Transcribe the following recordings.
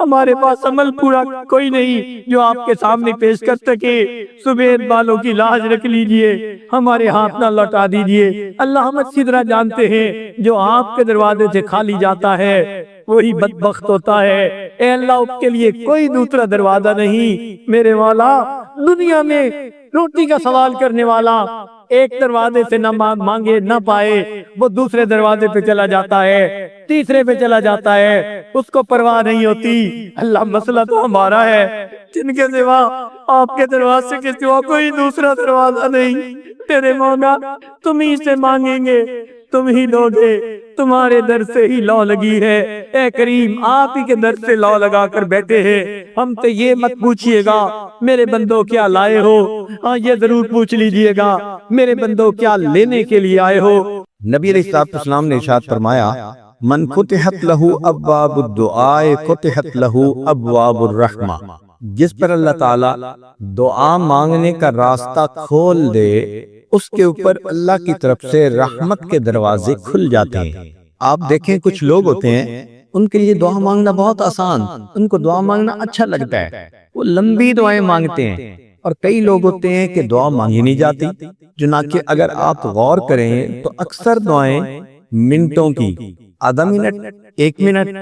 ہمارے پاس عمل پورا کوئی نہیں جو آپ کے سامنے پیش کر سکے۔ سفید بالوں کی لاج رکھ لیجئے، ہمارے ہاتھ نہ لوٹا دیجئے۔ اللہ ہم اچھی طرح جانتے ہیں جو آپ کے دروازے سے خالی جاتا ہے وہی بدبخت ہوتا ہے۔ اے اللہ اس کے لیے کوئی دوسرا دروازہ نہیں۔ میرے مولا، دنیا میں روٹی کا سوال کرنے والا ایک دروازے سے نہ مانگے نہ پائے، وہ دوسرے دروازے پہ چلا جاتا ہے، تیسرے پہ چلا جاتا ہے، اس کو پرواہ نہیں ہوتی۔ اللہ مسئلہ تو ہمارا ہے، جن کے سوا آپ کے دروازے کے سوا کوئی دوسرا دروازہ نہیں۔ تیرے مولا، تم ہی سے مانگیں گے، تم ہی دو گے، تمہارے در سے ہی لو لگی ہے۔ اے کریم، آپ ہی کے در سے لو لگا کر بیٹھے ہیں، ہم سے یہ مت پوچھئے گا میرے بندوں کیا لائے ہو، ہاں یہ ضرور پوچھ لیجئے گا میرے بندوں کیا لینے کے لیے آئے ہو۔ نبی علیہ السلام نے ارشاد فرمایا، من فتحت لہ ابواب الدعاء فتحت لہ ابواب الرحمہ، جس پر اللہ تعالیٰ دعا مانگنے کا راستہ کھول دے اس کے اوپر اللہ کی طرف سے رحمت کے دروازے کھل جاتے ہیں۔ آپ دیکھیں کچھ لوگ ہوتے ہیں ان کے لیے دعا مانگنا بہت آسان، ان کو دعا مانگنا اچھا لگتا ہے، وہ لمبی دعائیں مانگتے ہیں، اور کئی لوگ ہوتے ہیں کہ دعا مانگی نہیں جاتی۔ چنانچہ اگر آپ غور کریں تو اکثر دعائیں منٹوں کی، آدھا منٹ، 1 منٹ،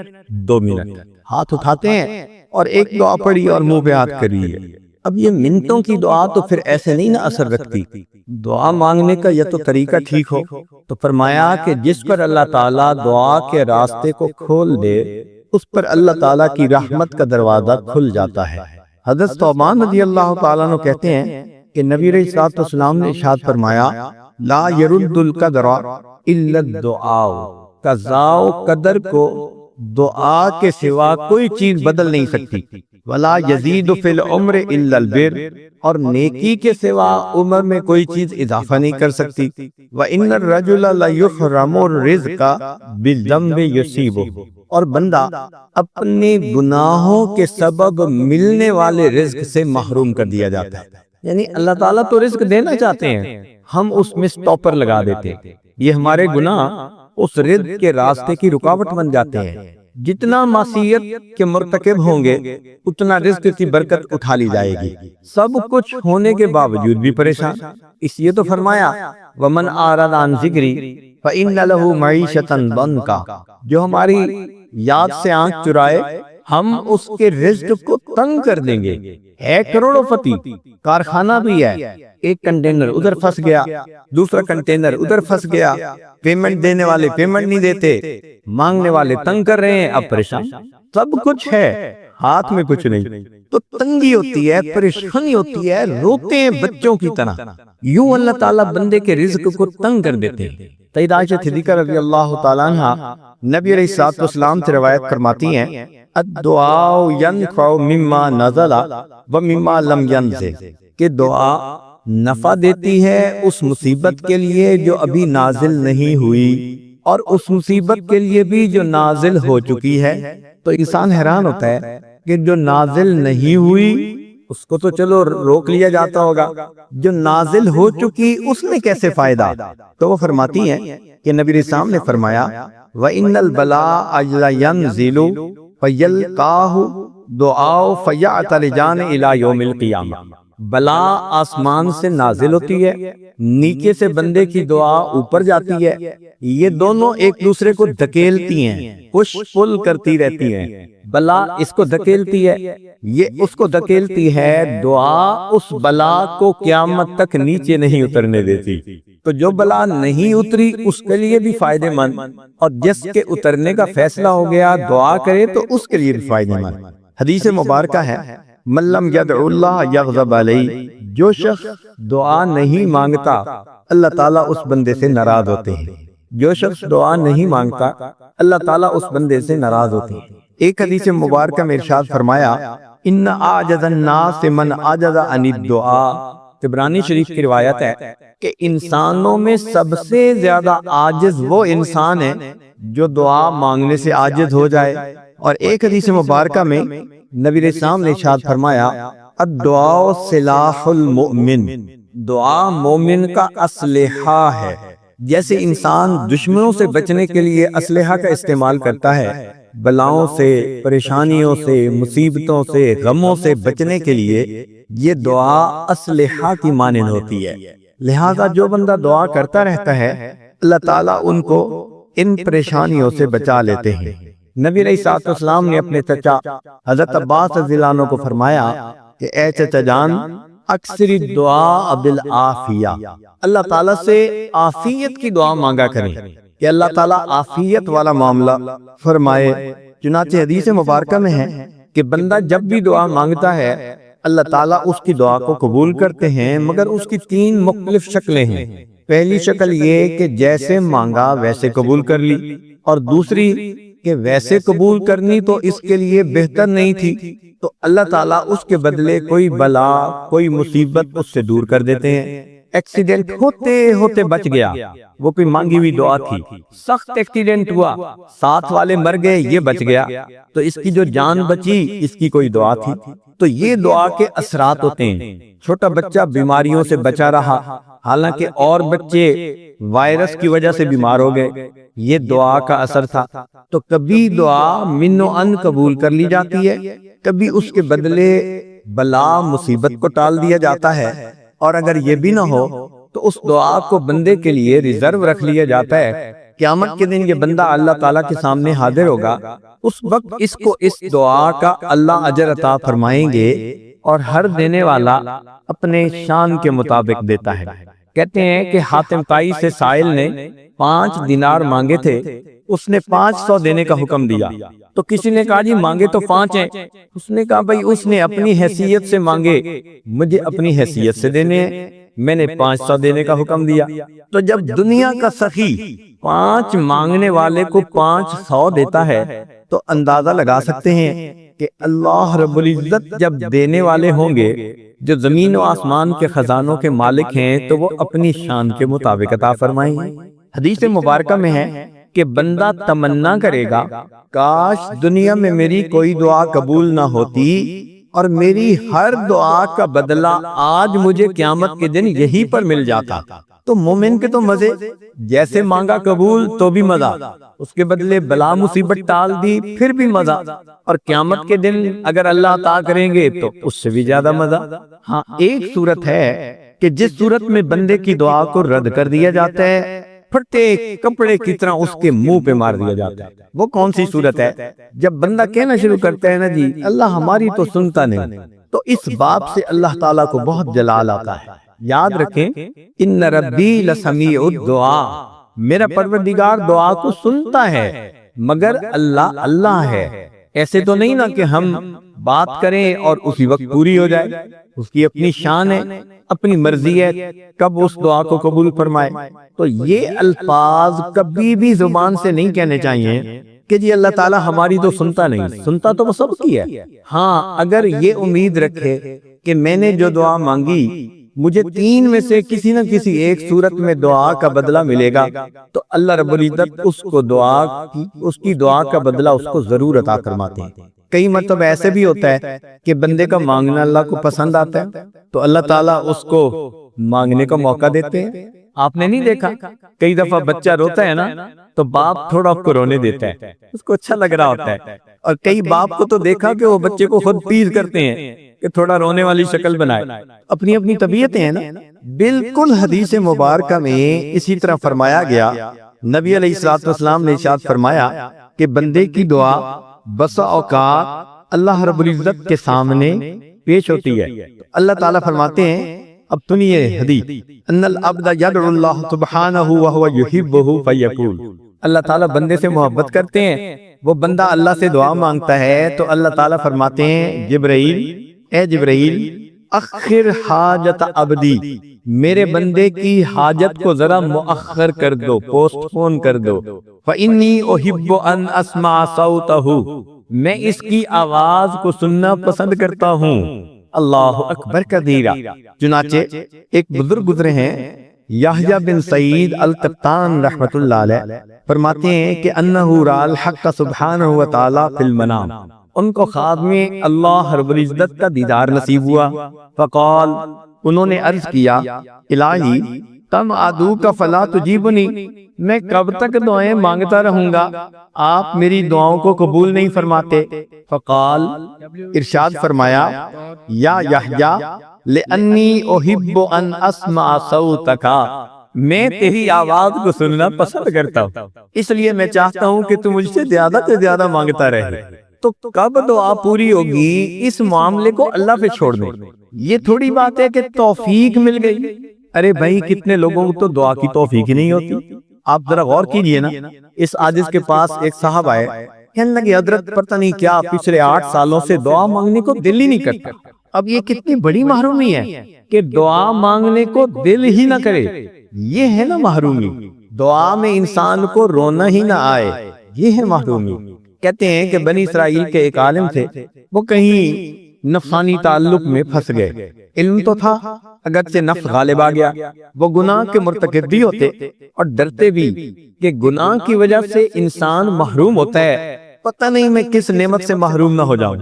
2 منٹ، ہاتھ اٹھاتے ہیں اور ایک دعا پڑھی اور منہ پہ ہاتھ کری ہے۔ اب یہ منٹوں کی دعا تو پھر ایسے نہیں نہ اثر رکھتی۔ دعا مانگنے کا یہ تو طریقہ ٹھیک ہو، تو فرمایا کہ جس پر اللہ تعالیٰ دعا کے راستے کو کھول دے اس پر اللہ تعالیٰ کی رحمت کا دروازہ کھل جاتا ہے۔ حضرت ثوبان رضی اللہ تعالیٰ عنہ کہتے ہیں کہ نبی علیہ السلام نے ارشاد فرمایا، لا يرد القدر الا الدعاء، قضاء و قدر کو دعا کے سوا کوئی چیز بدل نہیں سکتی۔ ولا یزید فی العمر الا البر، اور نیکی کے سوا عمر میں کوئی چیز اضافہ نہیں کر سکتی۔ وان الرجل لیحرم الرزق بالذنب یصیبہ، اور بندہ اپنے گناہوں کے سبب ملنے والے رزق سے محروم کر دیا جاتا ہے۔ یعنی اللہ تعالیٰ تو رزق دینا چاہتے ہیں، ہم اس میں سٹاپر لگا دیتے ہیں، یہ ہمارے گناہ اس رزق کے راستے کی رکاوٹ بن جاتے ہیں۔ جتنا معصیت کے مرتکب ہوں گے اتنا رزق کی برکت اٹھا لی جائے گی، سب کچھ ہونے کے باوجود بھی پریشان۔ اس لیے تو فرمایا، وَمَنْ أَعْرَضَ عَنْ ذِكْرِي فَإِنَّ لَهُ مَعِيشَةً ضَنْكَ، جو ہماری یاد سے آنکھ چرائے ہم اس کے رزق کو تنگ کر دیں گے۔ ہے کروڑوں پتی، کارخانہ بھی ہے، ایک کنٹینر ادھر پھنس گیا، دوسرا کنٹینر ادھر پھنس گیا، پیمنٹ دینے والے پیمنٹ نہیں دیتے، مانگنے والے تنگ کر رہے ہیں، اب پریشان۔ سب کچھ ہے، ہاتھ میں کچھ نہیں، تو تنگی ہوتی ہے، پریشانی ہوتی ہے، روتے ہیں بچوں کی طرح۔ یوں اللہ تعالیٰ بندے کے رزق کو تنگ کر دیتے ہیں۔ سیدہ عائشہ صدیقہ رضی اللہ تعالیٰ عنہ نبی علیہ السلام سے روایت فرماتی ہیں، الدعاء ينفع مما نزل ومما لم ينزل، کہ دعا نفع دیتی ہے اس مصیبت کے لیے جو ابھی نازل نہیں ہوئی اور اس مصیبت کے لیے بھی جو نازل ہو چکی ہے۔ تو انسان حیران ہوتا ہے کہ جو نازل نہیں ہوئی اس کو تو چلو روک لیا جاتا ہوگا، جو نازل ہو چکی اس میں کیسے فائدہ؟ تو وہ فرماتی ہیں کہ نبی علیہ السلام نے فرمایا، وَإِنَّ الْبَلَاءَ لَيَنْزِلُ فَيَلْقَاهُ دُعَاءُ فَيَعْتَلِجَانِ إِلَى يَوْمِ الْقِيَامَةِ، بلا آسمان سے نازل ہوتی ہے، نیچے سے بندے کی دعا اوپر جاتی ہے، یہ دونوں ایک دوسرے کو دھکیلتی ہیں، پش پل کرتی رہتی ہیں۔ بلا اس کو دھکیلتی ہے، یہ اس کو دھکیلتی ہے، دعا اس بلا کو قیامت تک نیچے نہیں اترنے دیتی۔ تو جو بلا نہیں اتری اس کے لیے بھی فائدے مند، اور جس کے اترنے کا فیصلہ ہو گیا دعا کرے تو اس کے لیے بھی فائدے مند۔ حدیث مبارکہ ہے، من لم يدعو اللہ یغضب علیہ، جو شخص دعا نہیں مانگتا اللہ تعالیٰ اس بندے سے ناراض ہوتے ہیں۔ جو شخص دعا نہیں مانگتا اللہ تعالیٰ اس بندے سے ناراض ہوتے ہیں۔ ایک حدیث مبارکہ میں ارشاد فرمایا، ان اعجز الناس من عجز عن الدعاء، طبرانی شریف کی روایت ہے کہ انسانوں میں سب سے زیادہ عاجز وہ انسان ہے جو دعا مانگنے سے عاجز ہو جائے۔ اور ایک حدیث مبارکہ میں نبی علیہ السلام نے ارشاد فرمایا، الدعاء سلاح المؤمن، دعا مومن کا اسلحہ ہے۔ جیسے انسان دشمنوں سے بچنے کے لیے اسلحہ کا استعمال کرتا ہے، بلاؤں سے، پریشانیوں سے، مصیبتوں سے، غموں سے بچنے کے لیے یہ دعا اسلحہ کی مانند ہوتی ہے۔ لہذا جو بندہ دعا کرتا رہتا ہے اللہ تعالیٰ ان کو ان پریشانیوں سے بچا لیتے ہیں۔ نبی علیہ الصلوۃ والسلام نے اپنے چچا حضرت عباس رضی اللہ عنہ کو فرمایا کہ اے چچا جان، اکثر دعا بالعافیہ، اللہ تعالیٰ سے عافیت کی دعا مانگا کریں کہ اللہ تعالیٰ عافیت والا معاملہ فرمائے۔ چنانچہ حدیث مبارکہ میں ہے کہ بندہ جب بھی دعا مانگتا ہے اللہ تعالیٰ اس کی دعا کو قبول کرتے ہیں، مگر اس کی 3 مختلف شکلیں ہیں۔ پہلی شکل یہ کہ جیسے مانگا ویسے قبول کر لی، اور دوسری کہ ویسے قبول کرنی تو اس کے لیے بہتر نہیں تھی تو اللہ تعالیٰ اس کے بدلے کوئی بلا، کوئی مصیبت اس سے دور کر دیتے ہیں۔ ایکسیڈنٹ ہوتے ہوتے بچ گیا، وہ کوئی مانگی ہوئی دعا تھی۔ سخت ایکسیڈنٹ ہوا، ساتھ والے مر گئے، یہ بچ گیا، تو اس کی جو جان بچی اس کی کوئی دعا تھی۔ تو یہ دعا کے اثرات ہوتے ہیں۔ چھوٹا بچہ بیماریوں سے بچا رہا، حالانکہ اور بچے وائرس کی وجہ سے بیمار ہو گئے، یہ دعا کا اثر تھا۔ تو کبھی دعا من و ان قبول کر لی جاتی ہے، کبھی اس کے بدلے بلا مصیبت کو ٹال دیا جاتا ہے، اور اگر یہ بھی نہ ہو تو اس دعا کو بندے کے لیے ریزرو رکھ لیا جاتا ہے۔ قیامت کے دن یہ بندہ اللہ تعالیٰ کے سامنے حاضر ہوگا، اس وقت اس کو اس دعا کا اللہ اجر عطا فرمائیں گے، اور ہر دینے والا اپنے شان کے مطابق دیتا ہے۔ کہتے ہیں کہ حاتم طائی سے سائل نے 5 دینار مانگے تھے، اس نے 500 دینے کا حکم دیا۔ تو کسی نے کہا جی مانگے تو 5 ہیں، اس نے کہا بھائی اس نے اپنی حیثیت سے مانگے، مجھے اپنی حیثیت سے دینے ہیں، میں نے 500 دینے کا حکم دیا۔ تو جب دنیا کا سخی 5 مانگنے والے کو 500 دیتا ہے تو اندازہ لگا سکتے ہیں کہ اللہ رب العزت جب دینے والے ہوں گے، جو زمین و آسمان کے خزانوں کے مالک ہیں، تو وہ اپنی شان کے مطابق عطا فرمائیں گے۔ حدیث مبارکہ میں ہے کہ بندہ تمنا کرے گا کاش دنیا میں میری کوئی دعا قبول نہ ہوتی اور میری ہر دعا کا بدلہ آج مجھے قیامت کے دن یہی پر مل جاتا۔ تو مومن کے تو مزے، جیسے مانگا قبول تو بھی مزہ، اس کے بدلے بلا مصیبت ٹال دی پھر بھی مزہ، اور قیامت کے دن اگر اللہ عطا کریں گے تو اس سے بھی زیادہ مزہ۔ ہاں ایک صورت ہے کہ جس صورت میں بندے کی دعا کو رد کر دیا جاتا ہے، پھٹے کپڑے کی طرح اس کے منہ پہ مار دیا جاتا ہے۔ وہ کون سی صورت ہے؟ جب بندہ کہنا شروع کرتا ہے نا جی اللہ ہماری تو سنتا نہیں، تو اس باب سے اللہ تعالیٰ کو بہت جلال آتا ہے۔ یاد رکھیں ان ربی لسمیع الدعاء، میرا پروردگار دعا کو سنتا ہے، مگر اللہ اللہ ہے۔ ایسے تو نہیں نا کہ ہم بات کریں اور اسی وقت پوری ہو جائے، اس کی اپنی شان ہے، اپنی مرضی ہے کب اس دعا کو قبول فرمائے۔ تو یہ الفاظ کبھی بھی زبان سے نہیں کہنے چاہیے کہ جی اللہ تعالیٰ ہماری تو سنتا نہیں، سنتا تو وہ سب کی ہے۔ ہاں اگر یہ امید رکھے کہ میں نے جو دعا مانگی مجھے 3 میں سے کسی نہ کسی ایک صورت میں دعا کا بدلہ ملے گا، تو اللہ رب العزت اس کی دعا کا بدلہ اس کو ضرور عطا فرماتے ہیں۔ کئی مرتبہ ایسے بھی ہوتا ہے کہ بندے کا مانگنا اللہ کو پسند آتا ہے تو اللہ تعالیٰ اس کو مانگنے کا موقع دیتے ہیں۔ آپ نے نہیں دیکھا کئی دفعہ بچہ روتا ہے نا تو باپ تھوڑا اس کو رونے دیتا ہے، اس کو اچھا لگ رہا ہوتا ہے، اور کئی باپ کو تو دیکھا کہ وہ بچے کو خود تیز کرتے ہیں کہ تھوڑا رونے والی شکل بنائے۔ اپنی اپنی طبیعتیں ہیں نا۔ بالکل حدیث مبارکہ میں اسی طرح فرمایا گیا، نبی علیہ الصلوۃ والسلام نے ارشاد فرمایا کہ بندے کی دعا بسا اوقات اللہ رب العزت کے سامنے پیش ہوتی ہے، اللہ تعالیٰ فرماتے ہیں، اب سنیے حدیث، ان العبد یدعو اللہ سبحانہ وہو یحبہ فیقول، اللہ تعالیٰ بندے سے محبت کرتے ہیں، وہ بندہ اللہ سے دعا مانگتا ہے تو اللہ تعالیٰ فرماتے ہیں جبرائیل، اے جبرائیل اخر حاجت عبدی، میرے بندے کی حاجت کو ذرا مؤخر کر دو، پوسٹ پون کر دو، فإنی احب ان اسمع صوتہ، میں اس کی آواز کو سننا پسند کرتا ہوں۔ اللہ اکبر کبیرہ۔ چنانچہ ایک بزرگ گزرے ہیں یحییٰ بن سعید القطان رحمۃ اللہ علیہ، فرماتے ہیں کہ انہ رأى الحق سبحانہ وتعالی فی المنام، ان کو خواب میں اللہ رب العزت کا دیدار نصیب ہوا، فقال، انہوں نے عرض کیا الہی تم عدو کا فلا تجیبنی، میں کب تک دعائیں مانگتا رہوں گا، آپ میری دعاؤں کو قبول نہیں فرماتے۔ فقال، ارشاد فرمایا، یا یحییٰ لأنی احب ان اسمع صوتک، میں تیری آواز کو سننا پسند کرتا ہوں، اس لیے میں چاہتا ہوں کہ تم مجھ سے زیادہ مانگتا رہے۔ تو کب دعا پوری ہوگی، اس معاملے کو اللہ پہ چھوڑ دیں۔ یہ تھوڑی بات ہے کہ توفیق مل گئی۔ ارے بھائی، کتنے لوگوں کو تو دعا کی توفیق ہی نہیں ہوتی۔ آپ ذرا غور کیجئے نا، اس عاجز کے پاس ایک صاحب آئے، کہنے لگے حضرت پتہ نہیں کیا پچھلے 8 سالوں سے دعا مانگنے کو دل ہی نہیں کرتا۔ اب یہ کتنی بڑی محرومی ہے کہ دعا مانگنے کو دل ہی نہ کرے، یہ ہے نا محرومی۔ دعا میں انسان کو رونا ہی نہ آئے، یہ ہے محرومی۔ کہتے ہیں کہ بنی اسرائیل کے ایک عالم تھے، وہ کہیں نفسانی تعلق میں پھنس گئے۔ علم تو تھا، اگرچہ نفس غالب آ گیا۔ وہ گناہ کے مرتکب بھی ہوتے اور ڈرتے بھی کہ گناہ کی وجہ سے انسان محروم ہوتا ہے، پتہ نہیں میں کس نعمت سے محروم نہ ہو جاؤں۔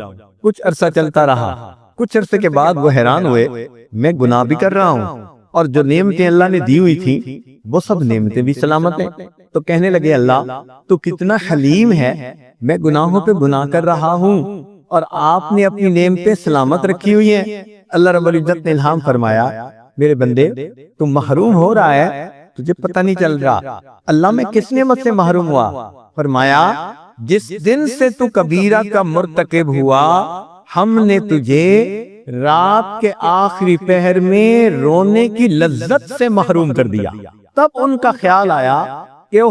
کچھ عرصہ چلتا رہا، کچھ عرصے کے بعد وہ حیران ہوئے، میں گناہ بھی کر رہا ہوں اور جو نعمتیں اللہ نے دی ہوئی تھی وہ سب نعمتیں بھی سلامت ہیں۔ تو کہنے لگے، اللہ تو کتنا حلیم ہے، میں گناہوں پہ گناہ کر رہا ہوں اور آپ نے اپنی نعمتیں سلامت رکھی ہوئی ہیں۔ اللہ رب العزت نے الہام فرمایا، میرے بندے تو محروم ہو رہا ہے، تجھے پتہ نہیں چل رہا۔ اللہ میں کس نعمت سے محروم ہوا؟ فرمایا، جس دن سے تو کبیرہ کا مرتکب ہوا، ہم نے تجھے رات کے آخری پہر میں رونے کی لذت سے محروم کر دیا۔ تب ان کا خیال آیا کہ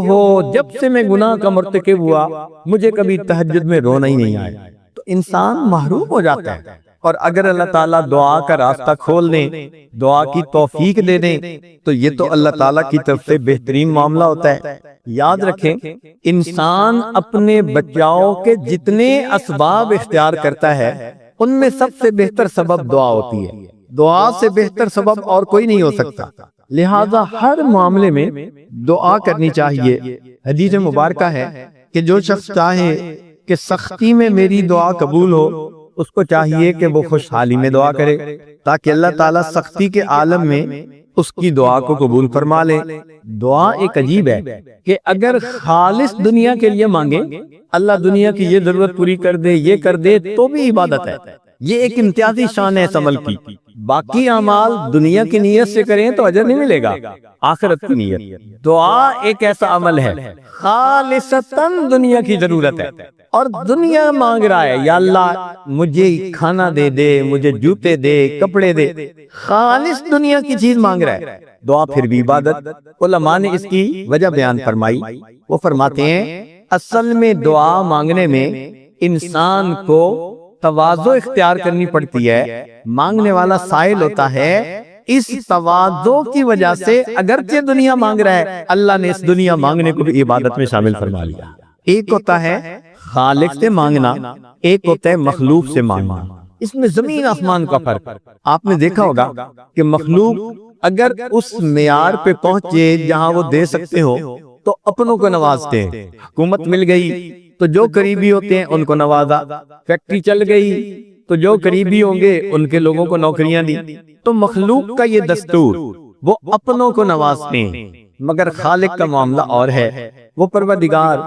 جب سے میں گناہ کا مرتکب ہوا، مجھے کبھی تہجد میں رونا ہی نہیں آیا۔ تو انسان محروم ہو جاتا ہے، اور اگر اللہ تعالیٰ دعا کا راستہ کھول دیں، دعا کی توفیق دے دیں، تو یہ تو اللہ تعالیٰ کی طرف سے بہترین معاملہ ہوتا ہے۔ یاد رکھیں، انسان اپنے بچاؤ کے جتنے اسباب اختیار کرتا ہے، ان میں سب سے بہتر سبب دعا ہوتی ہے۔ دعا سے بہتر سبب اور کوئی نہیں ہو سکتا، لہذا ہر معاملے میں دعا کرنی چاہیے۔ حدیث مبارکہ ہے کہ جو شخص چاہے کہ سختی میں میری دعا قبول ہو، اس کو چاہیے کہ وہ خوشحالی میں دعا کرے، تاکہ اللہ تعالیٰ سختی کے عالم میں اس کی دعا کو قبول فرما لے۔ دعا ایک عجیب ہے کہ اگر خالص دنیا کے لیے مانگے، اللہ دنیا کی یہ ضرورت پوری کر دے، یہ کر دے، تو بھی عبادت ہے۔ یہ ایک امتیازی شان ہے اس عمل کی۔ باقی اعمال دنیا کی نیت سے کریں تو اجر نہیں ملے گا، آخرت کی نیت۔ دعا ایک ایسا عمل ہے خالصتاً دنیا کی ضرورت ہے، اور دنیا مانگ رہا ہے، یا اللہ مجھے کھانا دے دے، مجھے جوتے دے، کپڑے دے، خالص دنیا کی چیز مانگ رہا ہے، دعا پھر بھی عبادت۔ علماء نے اس کی وجہ بیان فرمائی، وہ فرماتے ہیں اصل میں دعا مانگنے میں انسان کو تواضع اختیار کرنی پڑتی ہے۔ مانگنے والا سائل ہوتا ہے، اس تواضع کی وجہ سے اگرچہ دنیا مانگ رہا ہے، اللہ نے اس دنیا مانگنے کو بھی عبادت میں شامل فرما لیا۔ ایک ہوتا ہے خالق سے مانگنا، ایک ہوتا ہے مخلوق سے مانگنا، اس میں زمین آسمان کا فرق۔ آپ نے دیکھا ہوگا کہ مخلوق اگر اس معیار پہ پہنچے جہاں وہ دے سکتے ہو تو اپنوں کو نوازتے ہیں۔ حکومت مل گئی تو جو قریبی ہوتے ہیں ان کو نوازا، فیکٹری چل گئی تو جو قریبی ہوں گے ان کے لوگوں کو نوکریاں دی۔ تو مخلوق کا یہ دستور، وہ اپنوں کو نوازتے ہیں، مگر خالق کا معاملہ اور ہے۔ وہ پروردگار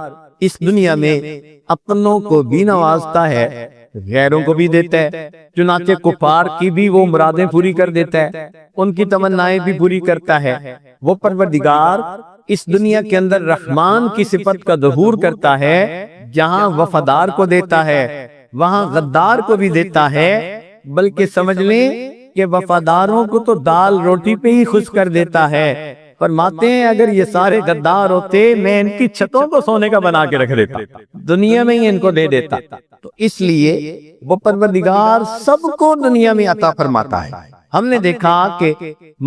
اس دنیا میں اپنوں کو بھی نوازتا ہے، غیروں کو بھی دیتا ہے، چنانچہ کفار کی بھی وہ مرادیں پوری کر دیتا ہے، ان کی تمنائیں بھی پوری کرتا ہے۔ وہ پروردگار اس دنیا کے اندر رحمان کی صفت کا ظہور کرتا ہے، جہاں وفادار کو دیتا ہے وہاں غدار کو بھی دیتا ہے، بلکہ سمجھ لیں کہ وفاداروں کو تو دال روٹی پہ ہی خوش کر دیتا ہے۔ فرماتے ہیں اگر یہ سارے غدار ہوتے، میں ان کی چھتوں کو سونے کا بنا کے رکھ دیتا، دنیا میں ہی ان کو دے دیتا۔ تو اس لیے وہ پروردگار سب کو دنیا میں عطا فرماتا ہے۔ ہم نے دیکھا کہ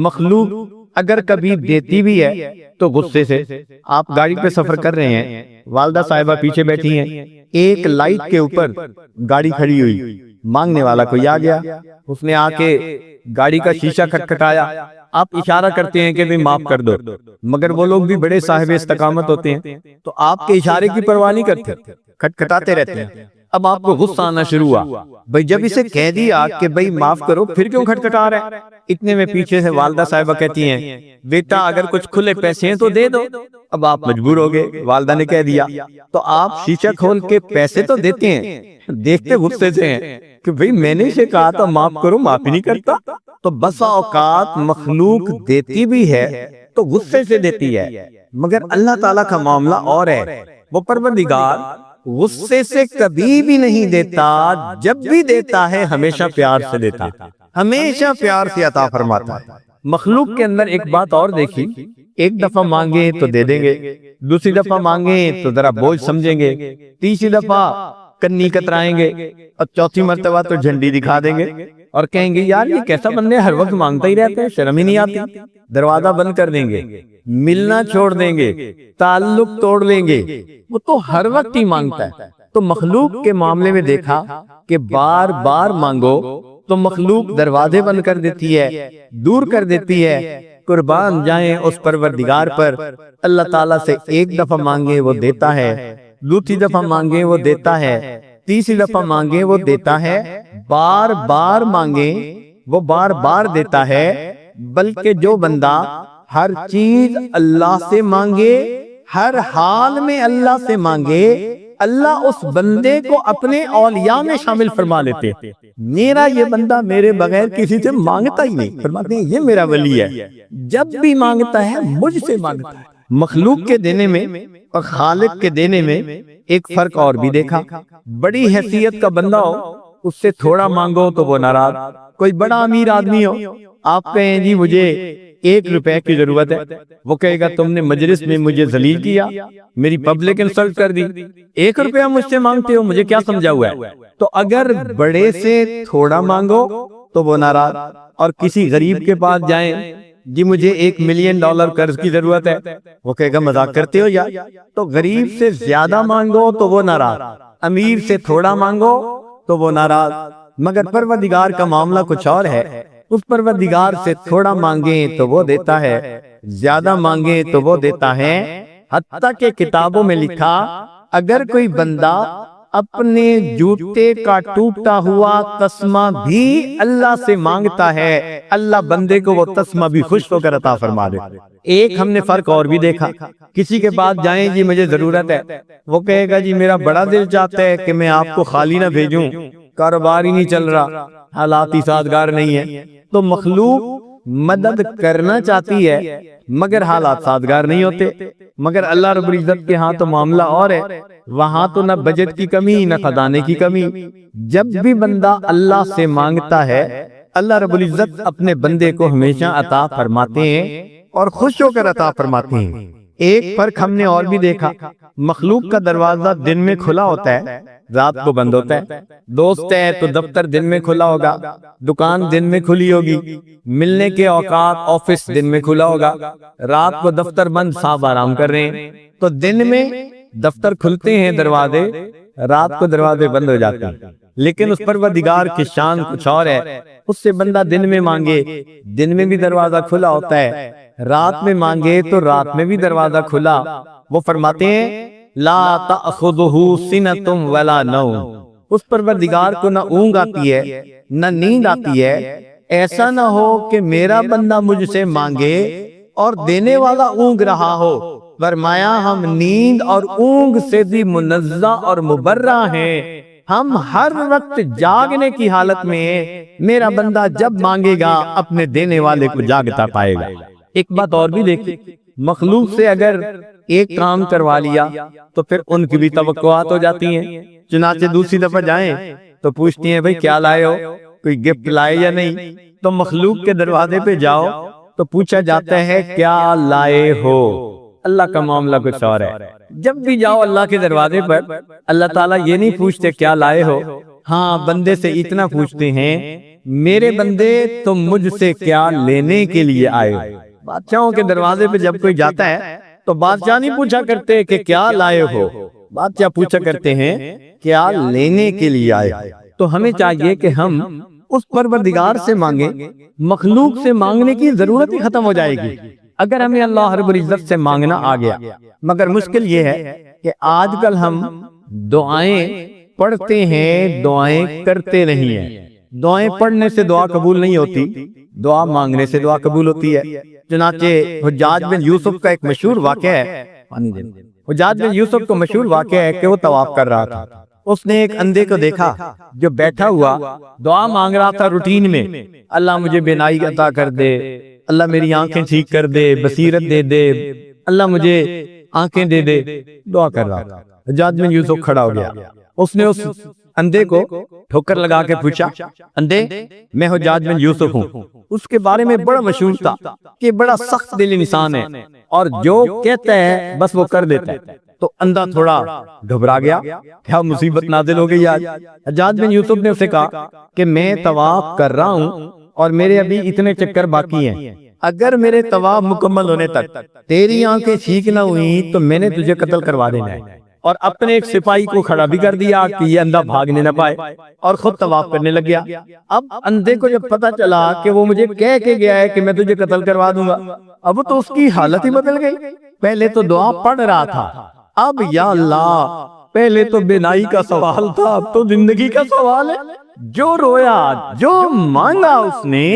مخلوق اگر کبھی دیتی بھی ہے تو غصے سے۔ آپ گاڑی پہ سفر کر رہے ہیں، والدہ صاحبہ پیچھے بیٹھی ہیں، ایک لائٹ کے اوپر گاڑی کھڑی ہوئی، مانگنے والا کوئی آ گیا، اس نے آ کے گاڑی کا شیشہ کھٹکھٹایا، آپ اشارہ کرتے ہیں کہ بھی معاف کر دو، مگر وہ لوگ بھی بڑے صاحب استقامت ہوتے ہیں تو آپ کے اشارے کی پرواہ نہیں کرتے، کھٹکھٹاتے رہتے ہیں۔ اب آپ کو غصہ آنا شروع ہوا، بھئی جب اسے کہہ دیا کہ بھئی معاف کرو پھر کیوں کھٹکھٹا رہا ہے؟ اتنے میں پیچھے سے والدہ صاحبہ کہتی ہیں بیٹا اگر کچھ کھلے پیسے ہیں تو دے دو۔ اب آپ مجبور ہو گئے، والدہ نے کہہ دیا تو آپ شیشہ کھول کے پیسے تو دیتے ہیں، دیکھتے غصے سے ہیں کہ بھئی میں نے اسے کہا تھا معاف کرو، معافی نہیں کرتا۔ تو بسا اوقات مخلوق دیتی بھی ہے تو غصے سے دیتی ہے، مگر اللہ تعالیٰ کا معاملہ اور ہے، وہ پروردگار غصے سے کبھی بھی نہیں دیتا، جب بھی دیتا ہے ہمیشہ پیار سے دیتا ہے، ہمیشہ پیار سے عطا فرماتا ہے۔ مخلوق کے اندر ایک بات اور دیکھی، ایک دفعہ مانگے تو دے دیں گے، دوسری دفعہ مانگے تو ذرا بوجھ سمجھیں گے، تیسری دفعہ کنی کترائیں گے، اور چوتھی مرتبہ تو جھنڈی دکھا دیں گے اور کہیں گے یار یہ کیسا بندے ہر وقت مانگتا ہی رہتے ہیں، شرم ہی نہیں آتی۔ دروازہ بند کر دیں گے، ملنا چھوڑ دیں گے، تعلق توڑ لیں گے، وہ تو ہر وقت ہی مانگتا ہے۔ تو مخلوق کے معاملے میں دیکھا کہ بار بار مانگو تو مخلوق دروازے بند کر دیتی ہے، دور کر دیتی ہے۔ قربان جائیں اس پروردگار پر، اللہ تعالیٰ سے ایک دفعہ مانگے وہ دیتا ہے، دوسری دفعہ مانگے وہ دیتا ہے، تیسری دفعہ مانگے وہ دیتا ہے، بار بار مانگے وہ بار بار دیتا ہے۔ بلکہ جو بندہ ہر چیز اللہ سے مانگے، ہر حال میں اللہ سے مانگے، اللہ اس بندے کو اپنے اولیاء میں شامل فرما لیتے ہیں۔ میرا یہ بندہ میرے بغیر کسی سے مانگتا ہی نہیں، فرماتے ہیں یہ میرا ولی ہے، جب بھی مانگتا ہے مجھ سے مانگتا ہے۔ مخلوق کے دینے میں اور خالق کے دینے میں ایک فرق اور بھی دیکھا، بڑی حیثیت کا بندہ ہو اس سے تھوڑا مانگو تو وہ ناراض، کوئی بڑا امیر آدمی ہو آپ کہیں جی مجھے 1 روپے کی ضرورت ہے، وہ کہے گا تم نے مجلس میں مجھے ذلیل کیا، میری پبلک انسلٹ کر دی، 1 روپیہ مجھ سے مانگتے ہو، مجھے کیا سمجھا ہوا ہے؟ تو اگر بڑے سے تھوڑا مانگو تو وہ ناراض، اور کسی غریب کے پاس جائیں جی مجھے $1 ملین قرض کی ضرورت ہے، وہ کہے گا مذاق کرتے ہو یا؟ تو غریب سے زیادہ مانگو تو وہ ناراض، امیر سے تھوڑا مانگو تو وہ ناراض۔ مگر پروردگار کا معاملہ کچھ اور ہے، اس پروردگار سے تھوڑا مانگیں تو وہ دیتا ہے، زیادہ مانگیں تو وہ دیتا ہے۔ حتیٰ کہ کتابوں میں لکھا اگر کوئی بندہ اپنے جوتے کا ٹوٹا ہوا تسمہ بھی اللہ سے مانگتا ہے، اللہ بندے کو وہ تسمہ بھی خوش ہو کر عطا فرما دے۔ ایک ہم نے فرق اور بھی دیکھا، کسی کے پاس جائیں جی مجھے ضرورت ہے، وہ کہے گا جی میرا بڑا دل چاہتا ہے کہ میں آپ کو خالی نہ بھیجوں، کاروبار ہی نہیں چل رہا، حالات ہی سازگار نہیں ہے۔ تو مخلوق مدد کرنا چاہتی ہے مگر حالات سازگار نہیں ہوتے۔ مگر اللہ رب العزت کے ہاں تو معاملہ اور ہے، وہاں تو نہ بجٹ کی کمی نہ خزانے کی کمی، جب بھی بندہ اللہ سے مانگتا ہے اللہ رب العزت اپنے بندے کو ہمیشہ عطا فرماتے ہیں اور خوش ہو کر عطا فرماتے ہیں۔ ایک فرق ہم نے اور بھی دیکھا، مخلوق کا دروازہ دن میں کھلا ہوتا ہے، رات کو بند ہوتا ہے۔ دوست ہے تو دفتر دن میں کھلا ہوگا، دکان دن میں کھلی ہوگی، ملنے کے اوقات آفس دن میں کھلا ہوگا، رات کو دفتر بند، صاحب آرام کر رہے ہیں۔ تو دن میں دفتر کھلتے ہیں دروازے، رات کو دروازے بند ہو جاتے ہیں۔ لیکن اس پروردگار کی شان کچھ اور ہے، اس سے بندہ دن میں مانگے دن میں بھی دروازہ کھلا ہوتا ہے، رات میں مانگے تو رات میں بھی دروازہ کھلا۔ وہ فرماتے ہیں لا تأخذہ سنۃ ولا نوم، اس پروردگار کو نہ اونگ آتی ہے نہ نیند آتی ہے۔ ایسا نہ ہو کہ میرا بندہ مجھ سے مانگے اور دینے والا اونگ رہا ہو، فرمایا ہم نیند اور اونگ سے بھی منزہ اور مبرہ ہیں، ہم ہر وقت جاگنے کی حالت میں ہیں، میرا بندہ جب مانگے گا اپنے دینے والے کو جاگتا پائے گا۔ ایک بات اور بھی دیکھی، مخلوق سے اگر ایک کام کروا لیا تو پھر ان کی بھی توقعات ہو جاتی ہیں، چنانچہ دوسری دفعہ جائیں تو پوچھتی ہیں بھئی کیا لائے ہو، کوئی گفٹ لائے یا نہیں؟ تو مخلوق کے دروازے پہ جاؤ تو پوچھا جاتا ہے کیا لائے ہو۔ اللہ کا معاملہ کچھ اور ہے، جب بھی جاؤ اللہ کے دروازے پر اللہ تعالیٰ یہ نہیں پوچھتے کیا لائے ہو، ہاں بندے سے اتنا پوچھتے ہیں میرے بندے تم مجھ سے کیا لینے کے لیے آئے ہو۔ بادشاہوں کے دروازے پہ جب کوئی جاتا ہے تو بادشاہ نہیں پوچھا کرتے کہ کیا لائے ہو، بادشاہ پوچھا کرتے ہیں کیا لینے کے لیے آئے ہو۔ تو ہمیں چاہیے کہ ہم اس پروردگار سے مانگیں، مخلوق سے مانگنے کی ضرورت ہی ختم ہو جائے گی اگر ہمیں اللہ رب العزت سے مانگنا آ گیا۔ مگر مشکل یہ ہے کہ آج کل ہم دعائیں پڑھتے ہیں دعائیں کرتے نہیں ہیں۔ دعائیں پڑھنے سے دعا قبول نہیں ہوتی، دعا مانگنے سے دعا قبول ہوتی ہے۔ چنانچہ حجاج بن یوسف کا ایک مشہور واقعہ ہے، حجاج بن یوسف کو مشہور واقعہ ہے کہ وہ طواف کر رہا تھا۔ اس نے ایک اندھے کو دیکھا جو بیٹھا ہوا دعا مانگ رہا تھا روٹین میں، اللہ مجھے بینائی عطا کر دے، اللہ میری آنکھیں ٹھیک کر دے، بصیرت دے دے، اللہ مجھے آنکھیں دے دے، دعا کر رہا تھا۔ حجاج بن یوسف کھڑا ہو گیا، اس نے اس اندھے کو ٹھوکر لگا کے پوچھا، اندھے میں حجاج بن یوسف ہوں۔ اس کے بارے میں بڑا مشہور تھا کہ بڑا سخت دل انسان ہے اور جو کہتا ہے بس وہ کر دیتا ہے۔ تو اندھا تھوڑا گھبرا گیا، کیا مصیبت نازل ہو گئی آج؟ حجاج بن یوسف نے اسے کہا کہ میں طواف کر رہا ہوں اور میرے ابھی اتنے چکر باقی ہیں، اگر میرے طواف مکمل ہونے تک تیری آنکھیں ٹھیک نہ ہوئی تو میں نے تجھے قتل کروا دینا ہے۔ اور اپنے ایک سپاہی کو کھڑا بھی کر دیا کہ یہ اندھا بھاگنے نہ پائے، اور خود طواف کرنے لگ گیا۔ اب اندھے کو جب پتا چلا کہ وہ مجھے کہہ کے گیا ہے کہ میں تجھے قتل کروا دوں گا، اب تو اس کی حالت ہی بدل گئی۔ پہلے تو دعا پڑھ رہا تھا، اب یا اللہ پہلے تو بینائی کا سوال تھا، اب تو زندگی کا سوال ہے۔ جو رویا، جو مانگا اس نے،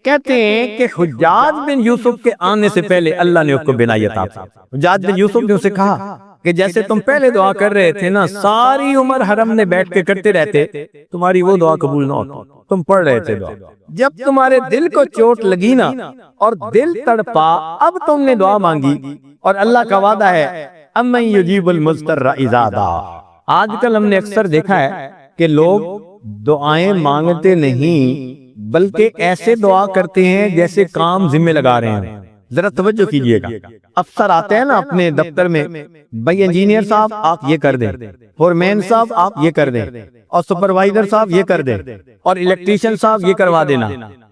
کہتے ہیں کہ حجاج بن یوسف کے آنے سے پہلے اللہ نے اس کو بینائی عطا کی۔ حجاج بن یوسف نے اسے کہا کہ جیسے تم پہلے دعا کر رہے تھے نا، ساری عمر حرم میں بیٹھ کے کرتے رہتے، تمہاری وہ دعا قبول نہ ہوتی، تم پڑھ رہے تھے دعا۔ جب تمہارے دل کو چوٹ لگی نا اور دل تڑپا، اب تم نے دعا مانگی، اور اللہ کا وعدہ ہے امن یجیب المضطر اذا دعا۔ آج کل ہم نے اکثر دیکھا ہے کہ لوگ دعائیں مانگتے نہیں بلکہ ایسے دعا کرتے ہیں جیسے کام ذمہ لگا رہے ہیں۔ ذرا توجہ کیجئے گا، افسر آتے ہیں نا اپنے دفتر میں، بھائی انجینئر صاحب آپ یہ کر دیں، فورمین صاحب آپ یہ کر دیں، اور سپروائزر صاحب یہ کر دیں، اور الیکٹریشین صاحب یہ کروا دینا،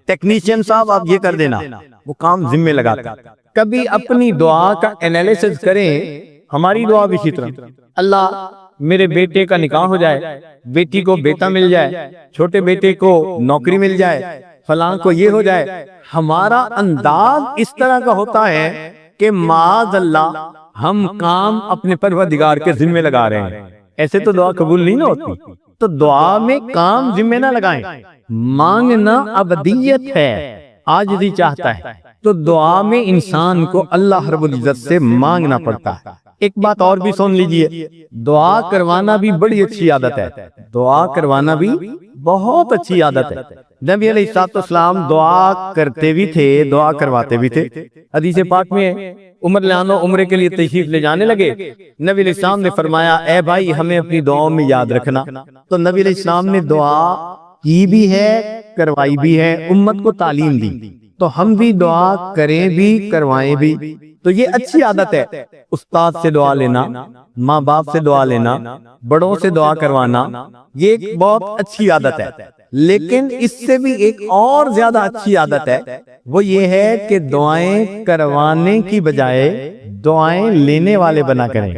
ٹیکنیشین صاحب آپ یہ کر دینا، وہ کام ذمہ لگاتے ہیں۔ کبھی اپنی دعا کا انالیسس کریں، ہماری دعا بھی اسی طرح، اللہ میرے بیٹے کا نکاح ہو جائے، بیٹی کو بیٹا مل جائے، چھوٹے بیٹے کو نوکری مل جائے، فلاں کو یہ ہو جائے۔ ہمارا انداز اس طرح کا ہوتا ہے کہ معاذ اللہ ہم کام اپنے پروردگار کے ذمہ لگا رہے ہیں، ایسے تو دعا قبول نہیں نہ ہوتی۔ تو دعا میں کام ذمہ نہ لگائیں، مانگنا ابدیت ہے، عاجزی چاہتا ہے، تو دعا میں انسان کو اللہ رب العزت سے مانگنا پڑتا ہے۔ ایک بات اور بھی سن لیجئے، دعا کروانا بھی بڑی اچھی عادت ہے، دعا کروانا بھی بہت اچھی عادت ہے۔ نبی علیہ السلام دعا کرتے بھی تھے، دعا کرواتے بھی تھے۔ حدیث پاک میں عمر لانو عمرے کے لیے تشریف لے جانے لگے، نبی علیہ السلام نے فرمایا اے بھائی ہمیں اپنی دعاؤں میں یاد رکھنا۔ تو نبی علیہ السلام نے دعا کی بھی ہے، کروائی بھی ہے، امت کو تعلیم دی، تو ہم بھی دعا کریں بھی کروائیں بھی۔ تو یہ اچھی عادت ہے، استاد سے دعا لینا، ماں باپ سے دعا لینا، بڑوں سے دعا کروانا، یہ ایک بہت اچھی عادت ہے۔ لیکن اس سے بھی ایک اور زیادہ اچھی عادت ہے، وہ یہ ہے کہ دعائیں کروانے کی بجائے دعائیں لینے والے بنا کریں۔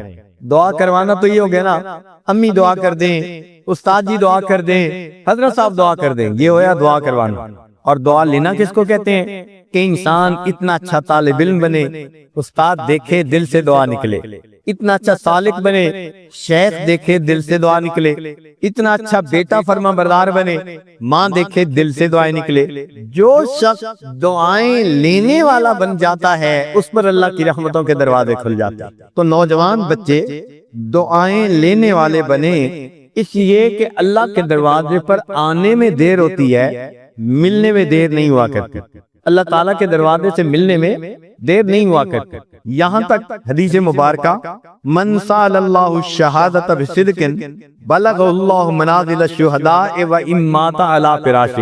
دعا کروانا تو یہ ہو گیا نا، امی دعا کر دیں، استاد جی دعا کر دیں، حضرت صاحب دعا کر دیں، یہ ہویا دعا کروانا۔ اور دعا لینا کس کو کہتے ہیں؟ کہ انسان اتنا اچھا طالب علم بنے، استاد دیکھے دل سے دعا نکلے، اتنا اچھا سالک بنے، شیخ دیکھے دل سے دعا نکلے، اتنا اچھا بیٹا فرما بردار بنے، ماں دیکھے دل سے دعائیں نکلے۔ جو شخص دعائیں لینے والا بن جاتا ہے اس پر اللہ کی رحمتوں کے دروازے کھل جاتے ہیں۔ تو نوجوان بچے دعائیں لینے والے بنے، اس لیے کہ اللہ کے دروازے پر آنے میں دیر ہوتی ہے، ملنے میں دیر نہیں ہوا کرتی۔ اللہ تعالیٰ کے دروازے سے ملنے میں دیر نہیں ہوا کرتی۔ یہاں تک حدیث مبارکہ من سال اللہ الشہادۃ بصدق بلغ اللہ منازل الشہداء و ان مات علی فراشہ،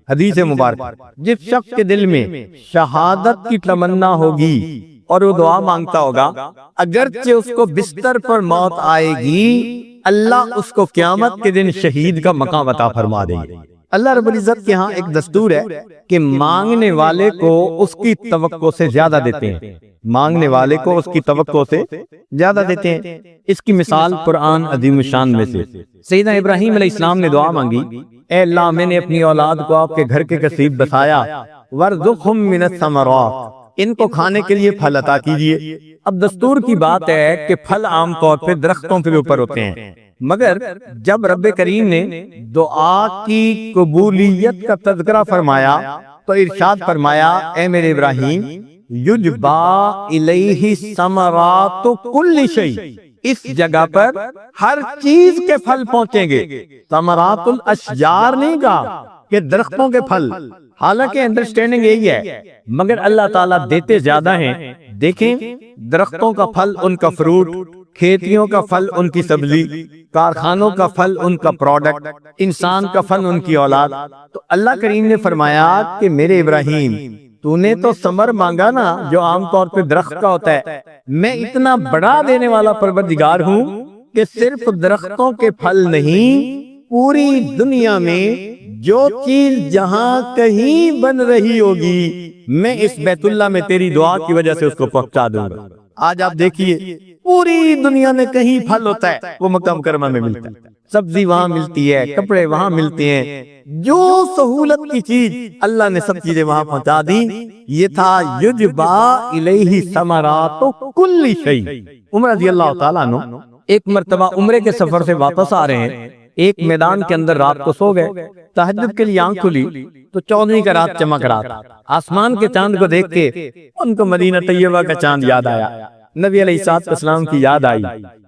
حدیث مبارکہ جس شخص کے دل میں شہادت کی تمنا ہوگی اور وہ دعا مانگتا ہوگا، اگرچہ اس کو بستر پر موت آئے گی، اللہ اس کو قیامت کے دن شہید کا مقام عطا فرما دے گی۔ اللہ رب العزت کے ہاں ایک دستور ہے کہ مانگنے والے کو اس کی توقع سے زیادہ دیتے ہیں، مانگنے والے کو اس کی توقع سے زیادہ دیتے ہیں۔ اس کی مثال قرآن عظیم الشان میں سے سیدنا ابراہیم علیہ السلام نے دعا مانگی، اے اللہ میں نے اپنی اولاد کو آپ کے گھر کے قریب بسایا، وارزقہم من الثمرات، ان کو کھانے کے لیے پھل عطا کیجیے۔ اب دستور کی بات ہے کہ پھل عام طور پہ درختوں کے اوپر ہوتے ہیں، مگر جب رب کریم نے دعا کی قبولیت کا تذکرہ فرمایا تو ارشاد فرمایا اے میرے ابراہیم یجبا الیہ ثمرات کل شیء، اس جگہ پر ہر چیز کے پھل پہنچیں گے۔ ثمرات الاشجار نہیں کہا کہ درختوں کے پھل، حالانکہ انڈرسٹینڈنگ یہی ہے، مگر اللہ تعالیٰ دیتے زیادہ ہیں۔ دیکھیں درختوں کا پھل ان کا فروٹ، کھیتیوں کا پھل ان کی سبزی، کارخانوں کا پھل ان کا پروڈکٹ، انسان کا پھل ان کی اولاد۔ تو اللہ کریم نے فرمایا کہ میرے ابراہیم تو نے تو ثمر مانگا نا جو عام طور پہ درخت کا ہوتا ہے، میں اتنا بڑا دینے والا پروردگار ہوں کہ صرف درختوں کے پھل نہیں، پوری دنیا میں جو چیز جہاں کہیں بن رہی ہوگی میں اس بیت اللہ میں تیری دعا کی وجہ سے اس کو پہنچا دوں گا۔ آج آپ دیکھیے پوری دنیا میں کہیں پھل ہوتا ہے وہ مکہ مکرمہ میں ملتا ہے، سبزی وہاں ملتی ہے، کپڑے وہاں ملتے ہیں، جو سہولت کی چیز اللہ نے سب چیزیں وہاں پہنچا دی۔ یہ تھا یجبا الیہ ثمرات کل شیء۔ عمر رضی اللہ تعالیٰ عنہ ایک مرتبہ عمرے کے سفر سے واپس آ رہے ہیں، ایک میدان کے اندر رات کو سو گئے، تہجد کے لیے آنکھ کھلی تو 14ویں کا رات چمک رہا تھا۔ آسمان کے چاند کو دیکھ کے ان کو مدینہ طیبہ کا چاند یاد آیا، نبی علیہ السلام کی یاد آئی۔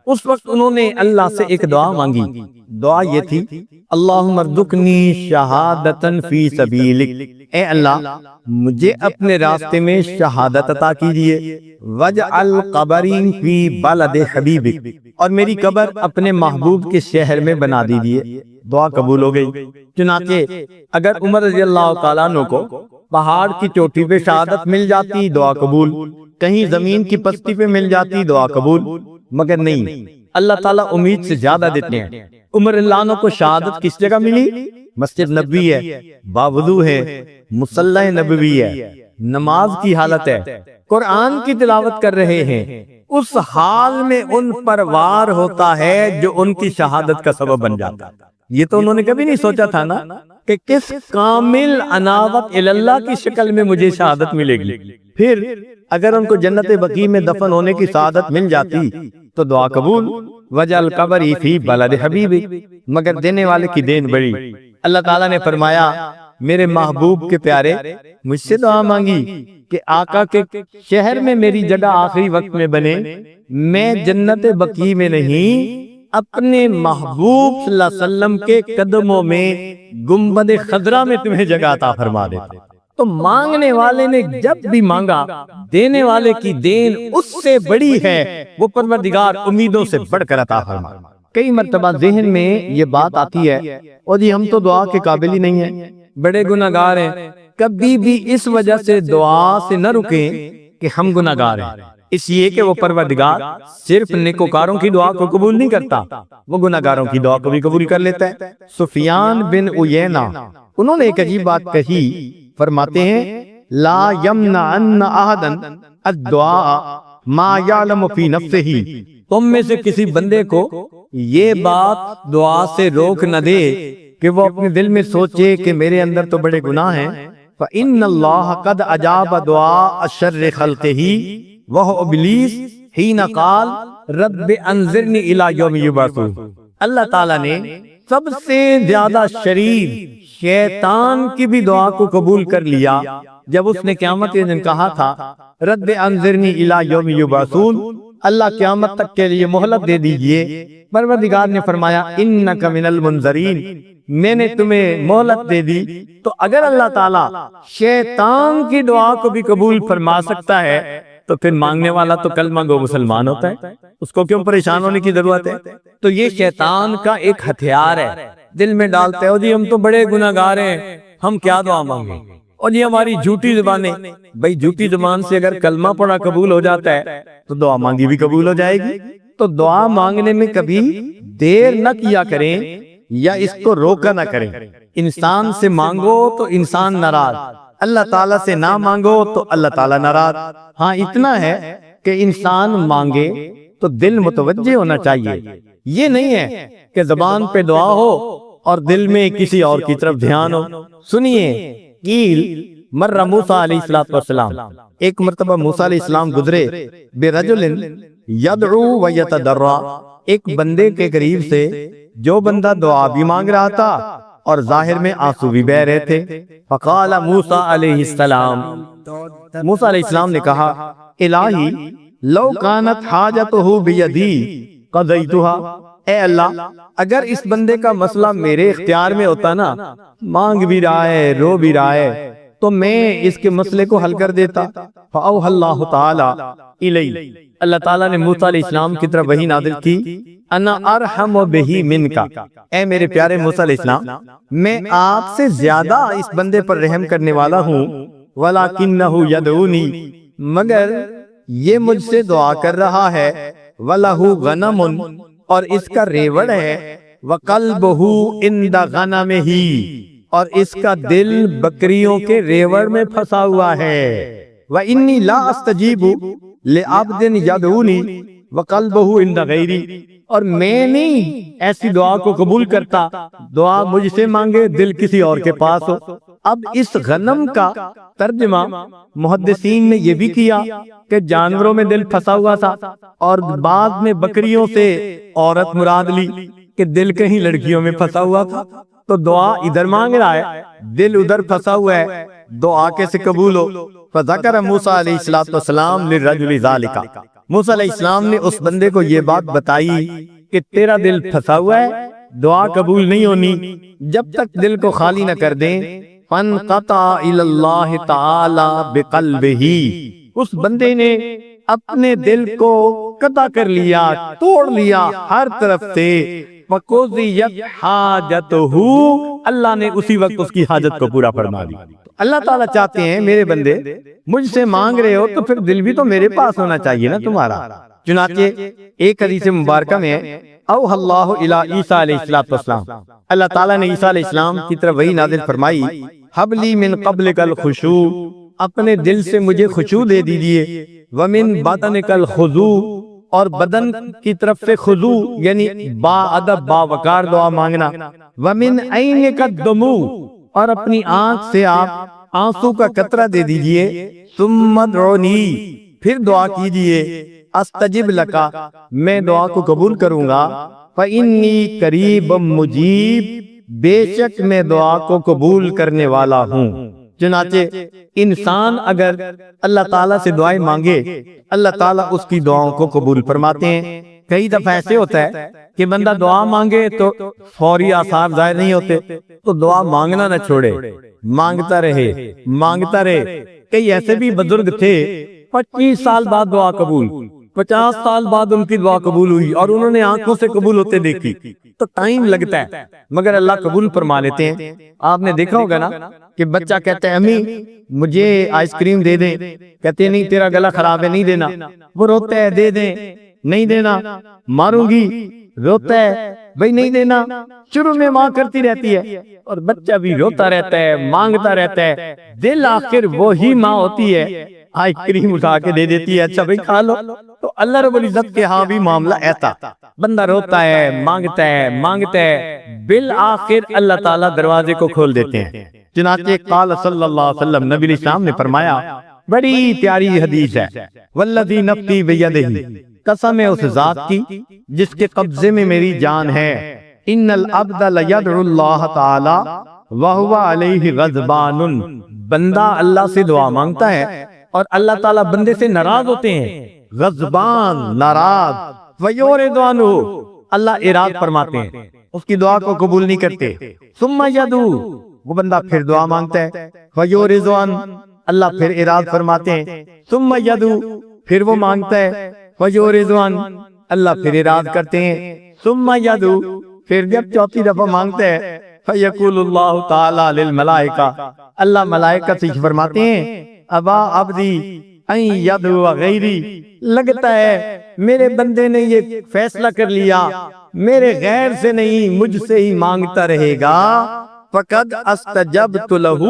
اس وقت انہوں نے اللہ سے ایک دعا مانگی، دعا یہ تھی اللہم ارزقنی شہادتا فی سبیلک، اے اللہ مجھے اپنے راستے میں شہادت عطا کیجیے، وجعل قبری فی بلد حبیبک، اور میری قبر اپنے محبوب کے شہر میں بنا دیجیے۔ دعا قبول ہو گئی۔ چنانچہ اگر عمر رضی اللہ تعالیٰ عنہ کو پہاڑ کی چوٹی پہ شہادت مل جاتی دعا قبول، کہیں زمین کی پستی پہ مل جاتی دعا قبول، مگر نہیں، اللہ تعالیٰ امید سے زیادہ دیتے ہیں۔ عمر رضی اللہ عنہ کو شہادت کس جگہ ملی؟ مسجد نبوی ہے، باوضو ہے، مصلی نبوی ہے، نماز کی حالت ہے، قرآن کی تلاوت کر رہے ہیں، اس حال میں ان پر وار ہوتا ہے جو ان کی شہادت کا سبب بن جاتا ہے۔ یہ تو انہوں نے کبھی نہیں سوچا تھا نا کہ کس کامل عنابت اللہ کی شکل میں مجھے شہادت ملے گی۔ پھر اگر ان کو جنت بقیع میں دفن ہونے کی سعادت مل جاتی تو دعا قبول، وجعل قبری فی بلد حبیبی، مگر دینے والے کی دین بڑی۔ اللہ تعالیٰ نے فرمایا میرے محبوب کے پیارے مجھ سے دعا مانگی کہ آقا کے شہر میں میری جگہ آخری وقت میں بنے، میں جنت بقیع میں نہیں اپنے محبوب صلی اللہ علیہ وسلم کے قدموں میں گنبد خضرا میں تمہیں جگہ عطا فرما دیتا۔ تو مانگنے والے نے جب بھی مانگا دینے والے کی دین اس سے بڑی ہے، وہ پروردگار امیدوں سے بڑھ کر عطا فرما۔ کئی مرتبہ ذہن میں یہ بات آتی ہے اور جی ہم تو دعا کے قابل ہی نہیں ہیں، بڑے گناہگار ہیں۔ کبھی بھی اس وجہ سے دعا سے نہ رکیں کہ ہم گناہگار ہیں، اس لیے کہ وہ پروردگار صرف نیکوکاروں کی دعا کو قبول نہیں کرتا، وہ گناہگاروں کی دعا کو بھی قبول کر لیتا ہے۔ سفیان بن عیینہ انہوں نے ایک عجیب بات کہی، فرماتے ہیں لا یمنعن احدا الدعاء ما یعلم فی نفسہ، تم میں سے کسی بندے کو یہ بات دعا سے روک نہ دے کہ وہ اپنے دل میں سوچے کہ میرے اندر تو بڑے گناہ ہیں۔ فإن اللہ قد اجاب دعاء شر خلقہ وہ ابلیس حین قال رب انظرنی الی یوم یبعثون، اللہ تعالیٰ نے سب سے زیادہ شریر شیطان کی بھی دعا کو قبول کر لیا جب اس نے قیامت کے دن کہا تھا رب انظرنی الی یوم یبعثون، اللہ قیامت تک کے لیے مہلت دے دیجئے۔ پروردگار نے فرمایا انک من المنظرین، میں نے تمہیں مہلت دے دی۔ تو اگر اللہ تعالیٰ شیطان کی دعا کو بھی قبول فرما سکتا ہے تو پھر مانگنے والا تو کلمہ گو مسلمان ہوتا ہے، اس کو کیوں پریشان ہونے کی ضرورت ہے؟ تو یہ شیطان کا ایک ہتھیار ہے، دل میں ڈالتے ہو جی ہم تو بڑے گناہگار ہیں، ہم کیا دعا مانگیں، اور یہ ہماری جھوٹی زبانیں۔ بھئی جھوٹی زبان سے اگر کلمہ پڑھا قبول ہو جاتا ہے تو دعا مانگی بھی قبول ہو جائے گی۔ تو دعا مانگنے میں کبھی دیر نہ کیا کریں یا اس کو روکا نہ کریں۔ انسان سے مانگو تو انسان ناراض، اللہ تعالیٰ سے نہ مانگو تو اللہ تعالیٰ ناراض۔ ہاں اتنا ہے کہ انسان مانگے تو دل متوجہ ہونا چاہیے، یہ نہیں ہے کہ زبان پہ دعا ہو اور دل میں کسی اور کی طرف دھیان ہو۔ سنیے قیل مر موسیٰ علیہ السلام، ایک مرتبہ موسیٰ علیہ السلام گزرے برجل یدعو و یتضرع، ایک بندے کے قریب سے جو بندہ دعا بھی مانگ رہا تھا اور ظاہر میں آنسو بھی بہہ رہے تھے۔ فقال موسیٰ علیہ السلام، موسیٰ علیہ السلام نے کہا الہی لو کانت حاجتہ بیدی قضیتها، اے اللہ اگر اس بندے کا مسئلہ میرے اختیار میں ہوتا نا، مانگ بھی رہا ہے رو بھی رہا ہے، تو میں اس کے مسئلے کو حل کر دیتا۔ فأوحى اللہ تعالی الی، اللہ تعالیٰ نے موسیٰ علیہ السلام کی طرف وحی نازل کی، انا ارحم بہ منک، اے میرے پیارے موسیٰ علیہ السلام میں آپ سے زیادہ اس بندے پر رحم کرنے والا ہوں، ولکنہ یدعونی، مگر یہ مجھ سے دعا کر رہا ہے، وَلَهُ غَنَمٌ، اور اس کا ریوڑ ہے، وَقَلْبُهُ عِنْدَ غَنَمِهِ، اور اس کا دل بکریوں کے ریوڑ میں پھنسا ہوا ہے۔ وَإِنِّي لَا أَسْتَجِيبُ لِعَبْدٍ يَدْعُونِي وَقَلْبُهُ عِنْدَ غَيْرِي، اور میں نہیں ایسی دعا کو قبول کرتا، دعا مجھ سے مانگے دل کسی اور کے پاس ہو۔ اب اس غنم کا ترجمہ محدثین نے یہ بھی کیا کہ جانوروں میں دل پھنسا ہوا تھا، اور بعد میں بکریوں سے عورت مراد لی کہ دل کہیں لڑکیوں میں پھنسا ہوا تھا، تو دعا ادھر مانگ رہا ہے، دل ادھر پھنسا ہوا ہے، دعا کیسے قبول ہو؟ فذکر موسیٰ علیہ السلام للرجل ذالک، موسیٰ علیہ السلام نے اس بندے کو یہ بات بتائی کہ تیرا دل پھنسا ہوا ہے، دعا قبول نہیں ہونی جب تک دل کو خالی نہ کر دیں۔ فانقطع الی اللہ تعالی بقلبہ، اس بندے نے اپنے دل کو قطع کر لیا، توڑ لیا ہر طرف سے۔ فقضیت حاجتہ، اللہ نے اسی وقت اس کی حاجت کو پورا فرما دی۔ اللہ تعالیٰ چاہتے ہیں میرے بندے مجھ سے مانگ رہے ہو تو پھر دل بھی تو میرے پاس ہونا چاہیے نا تمہارا۔ چنانچہ ایک حدیث مبارکہ میں اوحی اللہ الی عیسیٰ علیہ السلام، اللہ تعالیٰ نے عیسیٰ علیہ السلام کی طرف وحی نازل فرمائی، حب لی من قبلک الخشوع، اپنے دل سے مجھے خشوع دے دیجئے، ومن بدنک الخضوع، اور بدن کی طرف سے خضوع یعنی با ادب با وقار دعا مانگنا، ومن عینک الدموع، اور اپنی آنکھ سے آپ آنسو کا قطرہ دے دیجئے، ثم ادعونی، پھر دعا کیجئے، استجب لکا، میں دعا کو قبول کروں گا، فإنی قریب مجیب، بے شک میں دعا کو قبول کرنے والا ہوں۔ چنانچہ انسان اگر اللہ تعالیٰ سے دعائیں مانگے، اللہ تعالیٰ اس کی دعاؤں کو قبول فرماتے ہیں۔ کئی دفعہ ایسے ہوتا ہے کہ بندہ دعا مانگے تو فوری آثار ظاہر نہیں ہوتے، تو دعا مانگنا نہ چھوڑے، مانگتا رہے مانگتا رہے۔ کئی ایسے بھی بزرگ تھے 25 سال بعد دعا قبول، 50 سال بعد ان کی دعا قبول ہوئی، اور انہوں نے آنکھوں سے قبول ہوتے دیکھی، تو ٹائم لگتا ہے مگر اللہ قبول فرما لیتے ہیں۔ آپ نے دیکھا ہوگا نا کہ بچہ کہتا ہے امی مجھے آئس کریم دے دیں، کہتے ہیں نہیں تیرا گلا خراب ہے نہیں دینا، وہ روتا ہے دے دیں، نہیں دینا، ماروں گی، روتا ہے بھئی نہیں دینا، شروع میں ماں کرتی رہتی ہے اور بچہ بھی روتا رہتا ہے مانگتا رہتا ہے، دل آخر وہی ماں ہوتی ہے آئس کریم اٹھا کے دے دیتی ہے، اچھا بھئی کھا لو۔ تو اللہ رب العزت کے ہاں بھی معاملہ ایسا، بندہ روتا ہے مانگتا ہے مانگتا ہے، بالآخر اللہ تعالیٰ دروازے کو کھول دیتے ہیں۔ چنانچہ قال صلی اللہ علیہ وسلم، نبی علیہ السلام نے فرمایا، بڑی پیاری حدیث ہے، والذی نفسی بیدہ، قسم ہے اس ذات کی جس کے قبضے میں میری جان ہے، ان العبد لیدعو اللہ تعالی وہو علیہ غضبان، بندہ اللہ سے دعا مانگتا ہے اور اللہ تعالیٰ بندے سے ناراض ہوتے ہیں، غضبان ناراض، ویورد عنہ، اللہ اراد فرماتے ہیں، اس کی دعا کو قبول نہیں کرتے، ثم یدعو، وہ بندہ پھر دعا مانگتا ہے، ویورد عنہ، اللہ پھر اراد فرماتے ہیں، ثم یدعو، پھر وہ مانگتا ہے، ویورد عنہ، اللہ پھر اراد کرتے ہیں، ثم یدعو، پھر جب چوتھی دفعہ مانگتا ہے، فیقول اللہ تعالی للملائکہ، اللہ ملائکہ سے فرماتے ہیں، ابا عبدی ان یدعو غیری، لگتا ہے میرے بندے نے یہ فیصلہ کر لیا میرے غیر سے نہیں مجھ سے ہی مانگتا رہے گا، فقد استجبت لہ،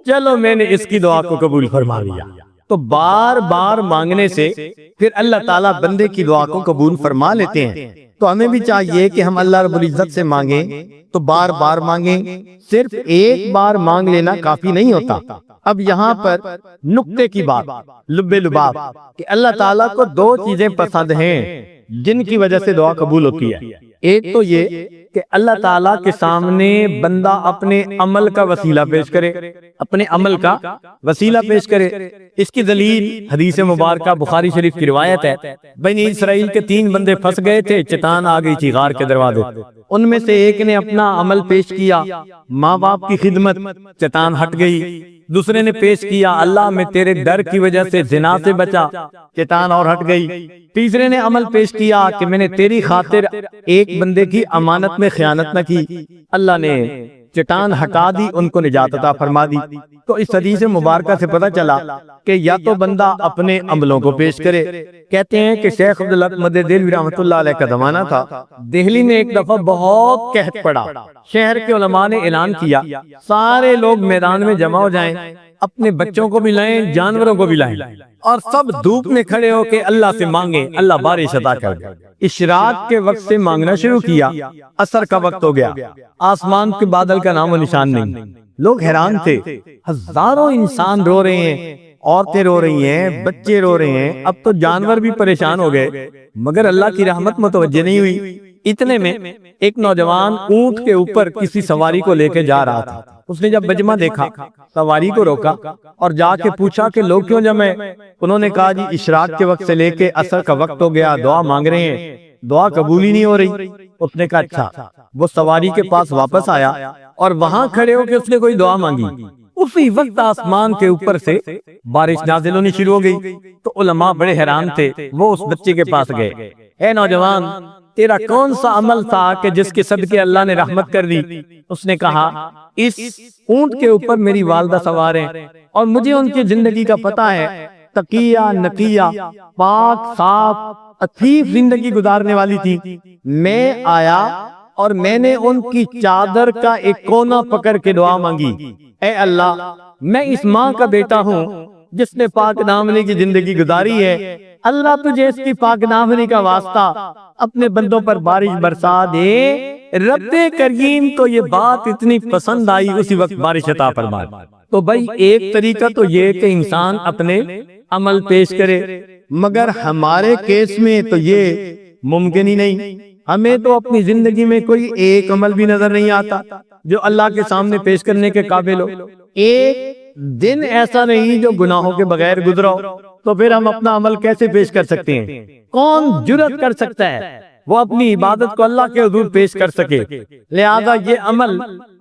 چلو میں نے اس کی دعا کو قبول فرما لیا۔ تو بار بار مانگنے سے پھر اللہ تعالیٰ بندے کی دعا کو قبول فرما لیتے ہیں۔ تو ہمیں بھی چاہیے کہ ہم اللہ رب العزت سے مانگیں تو بار بار مانگیں، صرف ایک بار مانگ لینا کافی نہیں ہوتا، اب یہاں پر نقطے کی بات، لب لباب، کہ اللہ تعالیٰ کو دو چیزیں پسند ہیں جن کی وجہ سے دعا قبول ہوتی ہے۔ ایک تو یہ کہ اللہ تعالیٰ کے سامنے بندہ اپنے عمل کا وسیلہ پیش کرے، اپنے عمل کا وسیلہ پیش کرے۔ اس کی دلیل حدیث مبارکہ بخاری شریف کی روایت ہے، بنی اسرائیل کے 3 بندے پھنس گئے تھے، چٹان آ گئی تھی غار کے دروازے، ان میں سے ایک نے اپنا عمل پیش کیا، ماں باپ کی خدمت، چٹان ہٹ گئی۔ دوسرے نے پیش کیا، اللہ میں تیرے ڈر کی وجہ سے زنا سے بچا، چٹان اور ہٹ گئی۔ تیسرے نے عمل پیش کیا کہ میں نے تیری خاطر ایک بندے کی امانت میں خیانت نہ کی، اللہ نے چٹان ہٹا دی، ان کو نجات عطا فرما دی۔ تو اس حدیث مبارکہ سے پتہ چلا کہ یا تو بندہ اپنے عملوں کو پیش کرے۔ کہتے ہیں کہ شیخ عبدالحق مدد دہلوی رحمۃ اللہ علیہ کا زمانہ تھا، دہلی میں ایک دفعہ بہت قحط پڑا، شہر کے علماء نے اعلان کیا سارے لوگ میدان میں جمع ہو جائیں، اپنے بچوں کو بھی لائیں، جانوروں کو بھی لائیں، اور سب دھوپ میں کھڑے ہو کے اللہ سے مانگیں، اللہ بارش عطا کر دے۔ اشراق کے وقت سے مانگنا شروع کیا، عصر کا وقت ہو گیا، آسمان کے بادل کا نام و نشان نہیں۔ لوگ حیران تھے، ہزاروں انسان رو رہے ہیں، عورتیں رو رہی ہیں، بچے رو رہے ہیں، اب تو جانور بھی پریشان ہو گئے، مگر اللہ کی رحمت متوجہ نہیں ہوئی۔ اتنے میں ایک نوجوان اونٹ کے اوپر کسی سواری کو لے کے جا رہا تھا، اس نے جب مجمع دیکھا، سواری کو روکا اور جا کے پوچھا کہ لوگ کیوں جمع ہیں؟ انہوں نے کہا جی اشراق کے وقت سے لے کے عصر کا وقت ہو گیا، دعا مانگ رہے ہیں، دعا قبول ہی نہیں ہو رہی۔ اس نے کہا اچھا۔ وہ سواری کے پاس واپس آیا اور وہاں کھڑے ہو کے اس نے کوئی دعا مانگی، اسی وقت آسمان کے اوپر سے بارش نازل ہونی شروع ہو گئی۔ تو علماء بڑے حیران تھے، وہ اس بچے کے پاس گئے، اے نوجوان تیرا کون سا عمل تھا کہ جس کے صدقے اللہ نے رحمت کر دی؟ اس نے کہا اس اونٹ کے اوپر میری والدہ سوار ہیں اور مجھے ان کی زندگی کا پتہ ہے، تقیہ نقیہ، پاک صاف عفیف زندگی گزارنے والی تھی۔ میں آیا اور میں نے ان کی چادر کا ایک کونا پکڑ کے دعا مانگی، اے اللہ میں اس ماں کا بیٹا ہوں جس نے پاک دامنی کی زندگی گزاری ہے، اللہ تجھے اس کی پاک دامنی کا واسطہ اپنے بندوں پر بارش برسا دے۔ رب کریم کو یہ بات اتنی پسند آئی، اسی وقت بارش عطا فرما۔ تو بھائی ایک طریقہ تو یہ کہ انسان اپنے عمل پیش کرے، مگر ہمارے کیس میں تو یہ ممکن ہی نہیں۔ ہمیں تو اپنی زندگی میں کوئی ایک عمل بھی نظر نہیں آتا جو اللہ کے سامنے پیش کرنے کے قابل ہو۔ ایک دن ایسا نہیں جو گناہوں کے بغیر گزرا ہو، تو پھر ہم اپنا عمل کیسے پیش کر سکتے ہیں؟ کون جرأت کر سکتا ہے وہ اپنی عبادت کو اللہ کے حضور پیش کر سکے؟ لہذا یہ عمل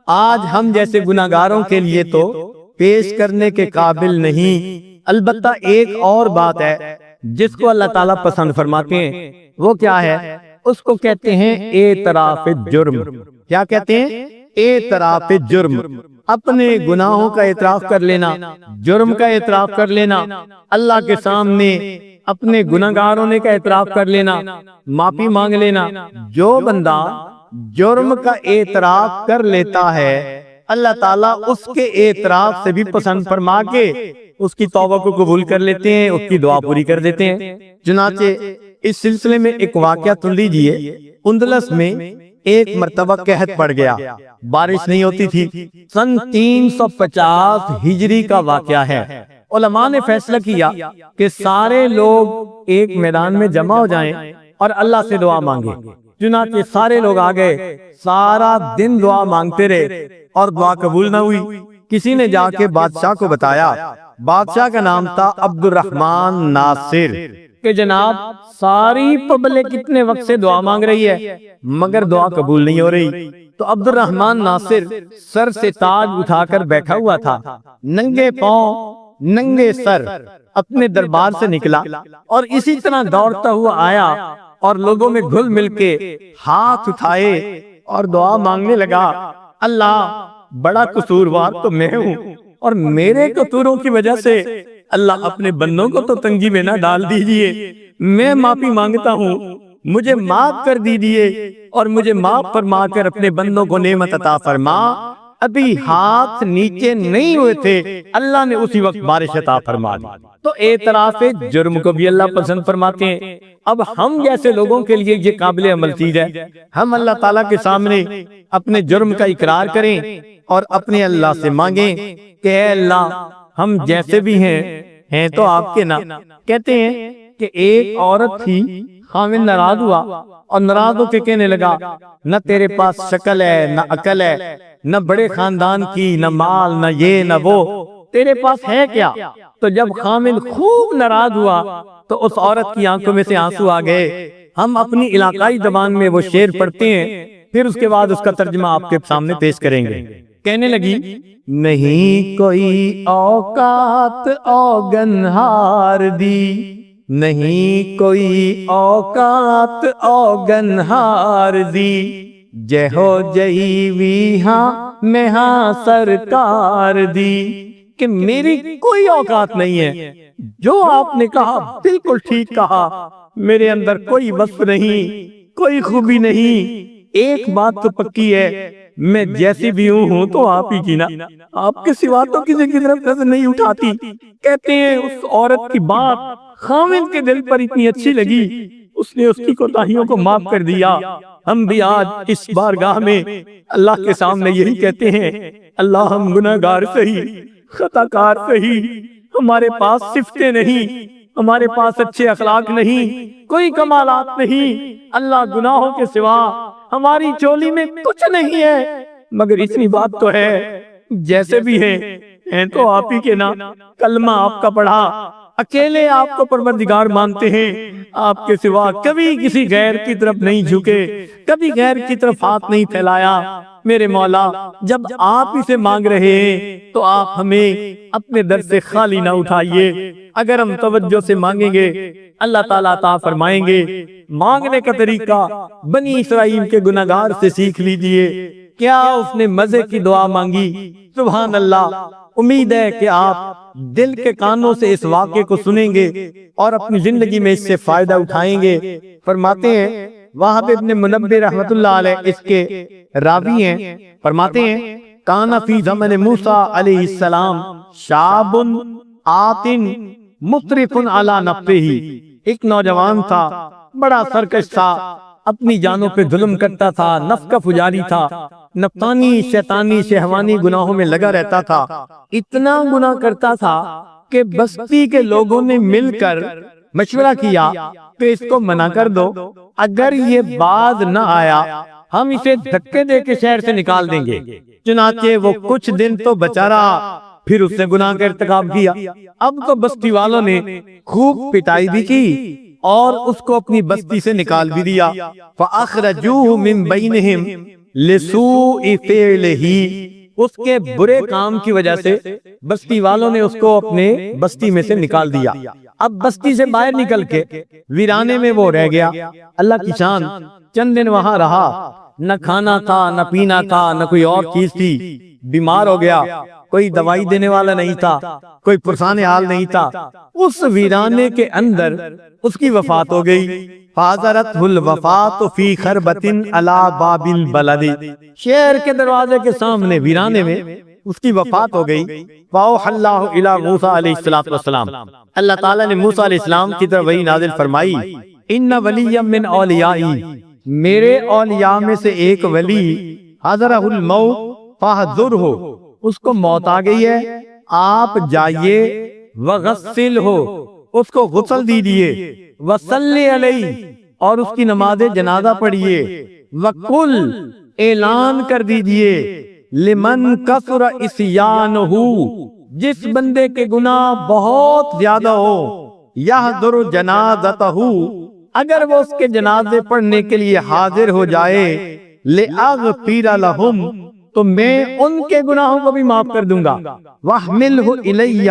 آج ہم جیسے گناہگاروں کے لیے تو پیش کرنے کے قابل نہیں۔ البتہ ایک اور بات ہے جس کو اللہ تعالیٰ پسند فرماتے ہیں، وہ کیا ہے؟ اس کو کہتے ہیں اعتراف جرم۔ کیا کہتے ہیں؟ اعتراف جرم، اپنے گناہوں کا اعتراف کر لینا، جرم کا اعتراف کر لینا، اللہ کے سامنے اپنے گناہگار ہونے کا اعتراف کر لینا، معافی مانگ لینا۔ جو بندہ جرم کا اعتراف کر لیتا ہے، اللہ تعالیٰ اس کے اعتراف سے بھی پسند فرما کے اس کی توبہ کو قبول کر لیتے ہیں، اس کی دعا پوری کر دیتے ہیں۔ چنانچہ اس سلسلے میں ایک واقعہ سن لیجئے۔ اندلس میں ایک مرتبہ قحط پڑ گیا، بارش نہیں ہوتی تھی۔ سن 350 ہجری کا واقعہ ہے۔ علماء نے فیصلہ کیا کہ سارے لوگ ایک میدان میں جمع ہو جائیں اور اللہ سے دعا مانگیں۔ چنانچہ سارے لوگ آ گئے، سارا دن دعا مانگتے رہے اور دعا قبول نہ ہوئی۔ کسی نے جا کے بادشاہ کو بتایا، بادشاہ کا نام تھا عبد الرحمن ناصر، کہ جناب ساری پبلک کتنے وقت سے دعا مانگ رہی ہے مگر دعا قبول نہیں ہو رہی۔ تو عبد الرحمن ناصر سر سے تاج اٹھا کر بیٹھا ہوا تھا، ننگے پاؤں ننگے سر اپنے دربار سے نکلا اور اسی طرح دوڑتا ہوا آیا اور لوگوں میں گھل مل کے ہاتھ اٹھائے اور دعا مانگنے لگا، اللہ بڑا قصوروار تو میں ہوں اور میرے قصوروں کی وجہ سے اللہ اپنے بندوں کو تو تنگی میں نہ ڈال دیجئے، میں معافی مانگتا ہوں، مجھے معاف کر دیجئے اور مجھے معاف فرما کر اپنے بندوں کو نعمت عطا فرما۔ ابھی ہاتھ نیچے نہیں ہوئے تھے، اللہ نے اسی وقت بارش عطا فرما دی۔ تو اعتراف جرم کو بھی اللہ پسند فرماتے ہیں۔ اب ہم جیسے لوگوں کے لیے یہ قابل عمل چیز ہے، ہم اللہ تعالیٰ کے سامنے اپنے جرم کا اقرار کریں اور اپنے اللہ سے مانگیں کہ اے اللہ ہم جیسے بھی ہیں تو آپ کے نا۔ کہتے ہیں کہ ایک عورت تھی، خاوند ناراض ہوا اور ناراض ہو کے کہنے لگا نہ تیرے پاس شکل ہے، نہ عقل ہے، نہ بڑے خاندان کی، نہ مال، نہ یہ نہ وہ، تیرے پاس ہے کیا؟ تو جب خاوند خوب ناراض ہوا تو اس عورت کی آنکھوں میں سے آنسو آ گئے۔ ہم اپنی علاقائی زبان میں وہ شعر پڑھتے ہیں، پھر اس کے بعد اس کا ترجمہ آپ کے سامنے پیش کریں گے۔ کہنے لگی نہیں کوئی اوقات اوگنہار دی، نہیں کوئی اوقات اوگنہار دی، جے ہو جئی وی ہاں میں ہاں سرکار دی، کہ میری کوئی اوقات نہیں ہے، جو آپ نے کہا بالکل ٹھیک کہا، میرے اندر کوئی وصف نہیں، کوئی خوبی نہیں، ایک بات تو پکی ہے، میں جیسی بھی ہوں تو آپ ہی کی نا، آپ کے سوا تو کسی کی طرف نظر نہیں اٹھاتی۔ کہتے ہیں اس عورت کی بات خاوند کے دل پر اتنی اچھی لگی، اس نے اس کی کوتاہیوں کو معاف کر دیا۔ ہم بھی آج اس بارگاہ میں اللہ کے سامنے یہی کہتے ہیں، اللہ ہم گناہگار سہی، خطا کار سہی، ہمارے پاس صفتیں نہیں، ہمارے پاس اچھے اخلاق نہیں، کوئی کمالات نہیں، اللہ گناہوں کے سوا ہماری چولی میں کچھ نہیں ہے، مگر اتنی بات تو ہے جیسے بھی ہیں تو آپ ہی کے نا، کلمہ آپ کا پڑھا، اکیلے آپ کو پروردگار مانتے ہیں، آپ کے سوا کبھی کسی غیر کی طرف نہیں جھکے، کبھی غیر کی طرف ہاتھ نہیں پھیلایا۔ میرے مولا جب آپ ہی سے مانگ رہے ہیں تو آپ ہمیں اپنے در سے خالی نہ اٹھائیے، اگر ہم توجہ سے مانگیں گے اللہ تعالیٰ عطا فرمائیں گے۔ مانگنے کا طریقہ بنی اسرائیل کے گناہگار سے سیکھ لیجئے، کیا اس نے مزے کی دعا مانگی؟ سبحان اللہ، امید ہے کہ آپ دل کے کانوں سے اس واقعے کو سنیں گے اور اپنی زندگی میں اس سے فائدہ اٹھائیں گے۔ فرماتے ہیں وہاب ابن منبہ رحمت اللہ علیہ اس کے راوی ہیں، فرماتے ہیں کان فی زمن موسیٰ علیہ السلام شاب آتن مطرف علی نفسہ، ایک نوجوان تھا، بڑا سرکش تھا، اپنی جانوں پہ ظلم کرتا تھا، نفس کا پجاری تھا، نفسانی شیطانی شہوانی گناہوں میں لگا رہتا تھا، اتنا گناہ کرتا تھا کہ بستی کے لوگوں نے مل کر مشورہ کیا کہ اس کو منع کر دو، اگر یہ باز نہ آیا ہم اسے دھکے دے کے شہر سے نکال دیں گے۔ چنانچہ وہ کچھ دن تو بچا رہا، پھر اس نے گناہ کا ارتکاب کیا۔ اب تو بستی والوں نے خوب پٹائی بھی کی اور اس کو اپنی بستی سے نکال بھی دیا۔ فَأَخْرَجُوهُ مِن بَيْنِهِمْ لِسُوءِ فِعْلِهِ، اس کے برے کام کی وجہ سے بستی والوں نے اس کو اپنے بستی میں سے نکال دیا۔ اب بستی سے باہر نکل کے ویرانے میں وہ رہ گیا۔ اللہ کی شان، چند دن وہاں رہا، نہ کھانا تھا، نہ پینا تھا، نہ کوئی اور چیز تھی، بیمار ہو گیا، کوئی دوائی دینے والا نہیں تھا، کوئی پرسان حال نہیں تھا۔ اس ویرانے کے اندر اس کی وفات ہو گئی۔ فَحَضَرَتْهُ الْوَفَاةُ فِي خَرْبَةٍ عَلَى بَابِ الْبَلَدِ، شہر کے دروازے کے سامنے ویرانے میں اس کی وفات ہو گئی۔ فَأَوْحَى اللَّهُ إِلَى مُوسَىٰ عَلَيْهِ السلام، اللہ تعالیٰ نے موسیٰ علیہ السلام کی طرف وحی نازل فرمائی، إِنَّ وَلِيًّا مِّنْ أَوْلِيَائِي، میرے اولیاء میں سے ایک ولی، حَضَرَهُ الْمَوْتُ فَاحْضُرْهُ، اس کو موت آ گئی ہے، آپ جائیے، وَغَسِّلْهُ، اس کو غسل دیجئے، وَصَلِّ عَلَيْهِ، اور اس کی نماز جنازہ پڑھیے، وَقُلْ، اعلان کر دیجئے، لِمَنْ كَثُرَ عِصْيَانُهُ، جس بندے کے گناہ بہت زیادہ ہو، يَحْضُرُ جَنَازَتَهُ، اگر وہ اس کے جنازے پڑھنے کے لیے حاضر ہو جائے، لِأَغْفِرَ لَهُمْ، تو میں ان کے گناہوں کو بھی معاف کر دوں گا، وَاحْمِلْهُ إِلَيَّ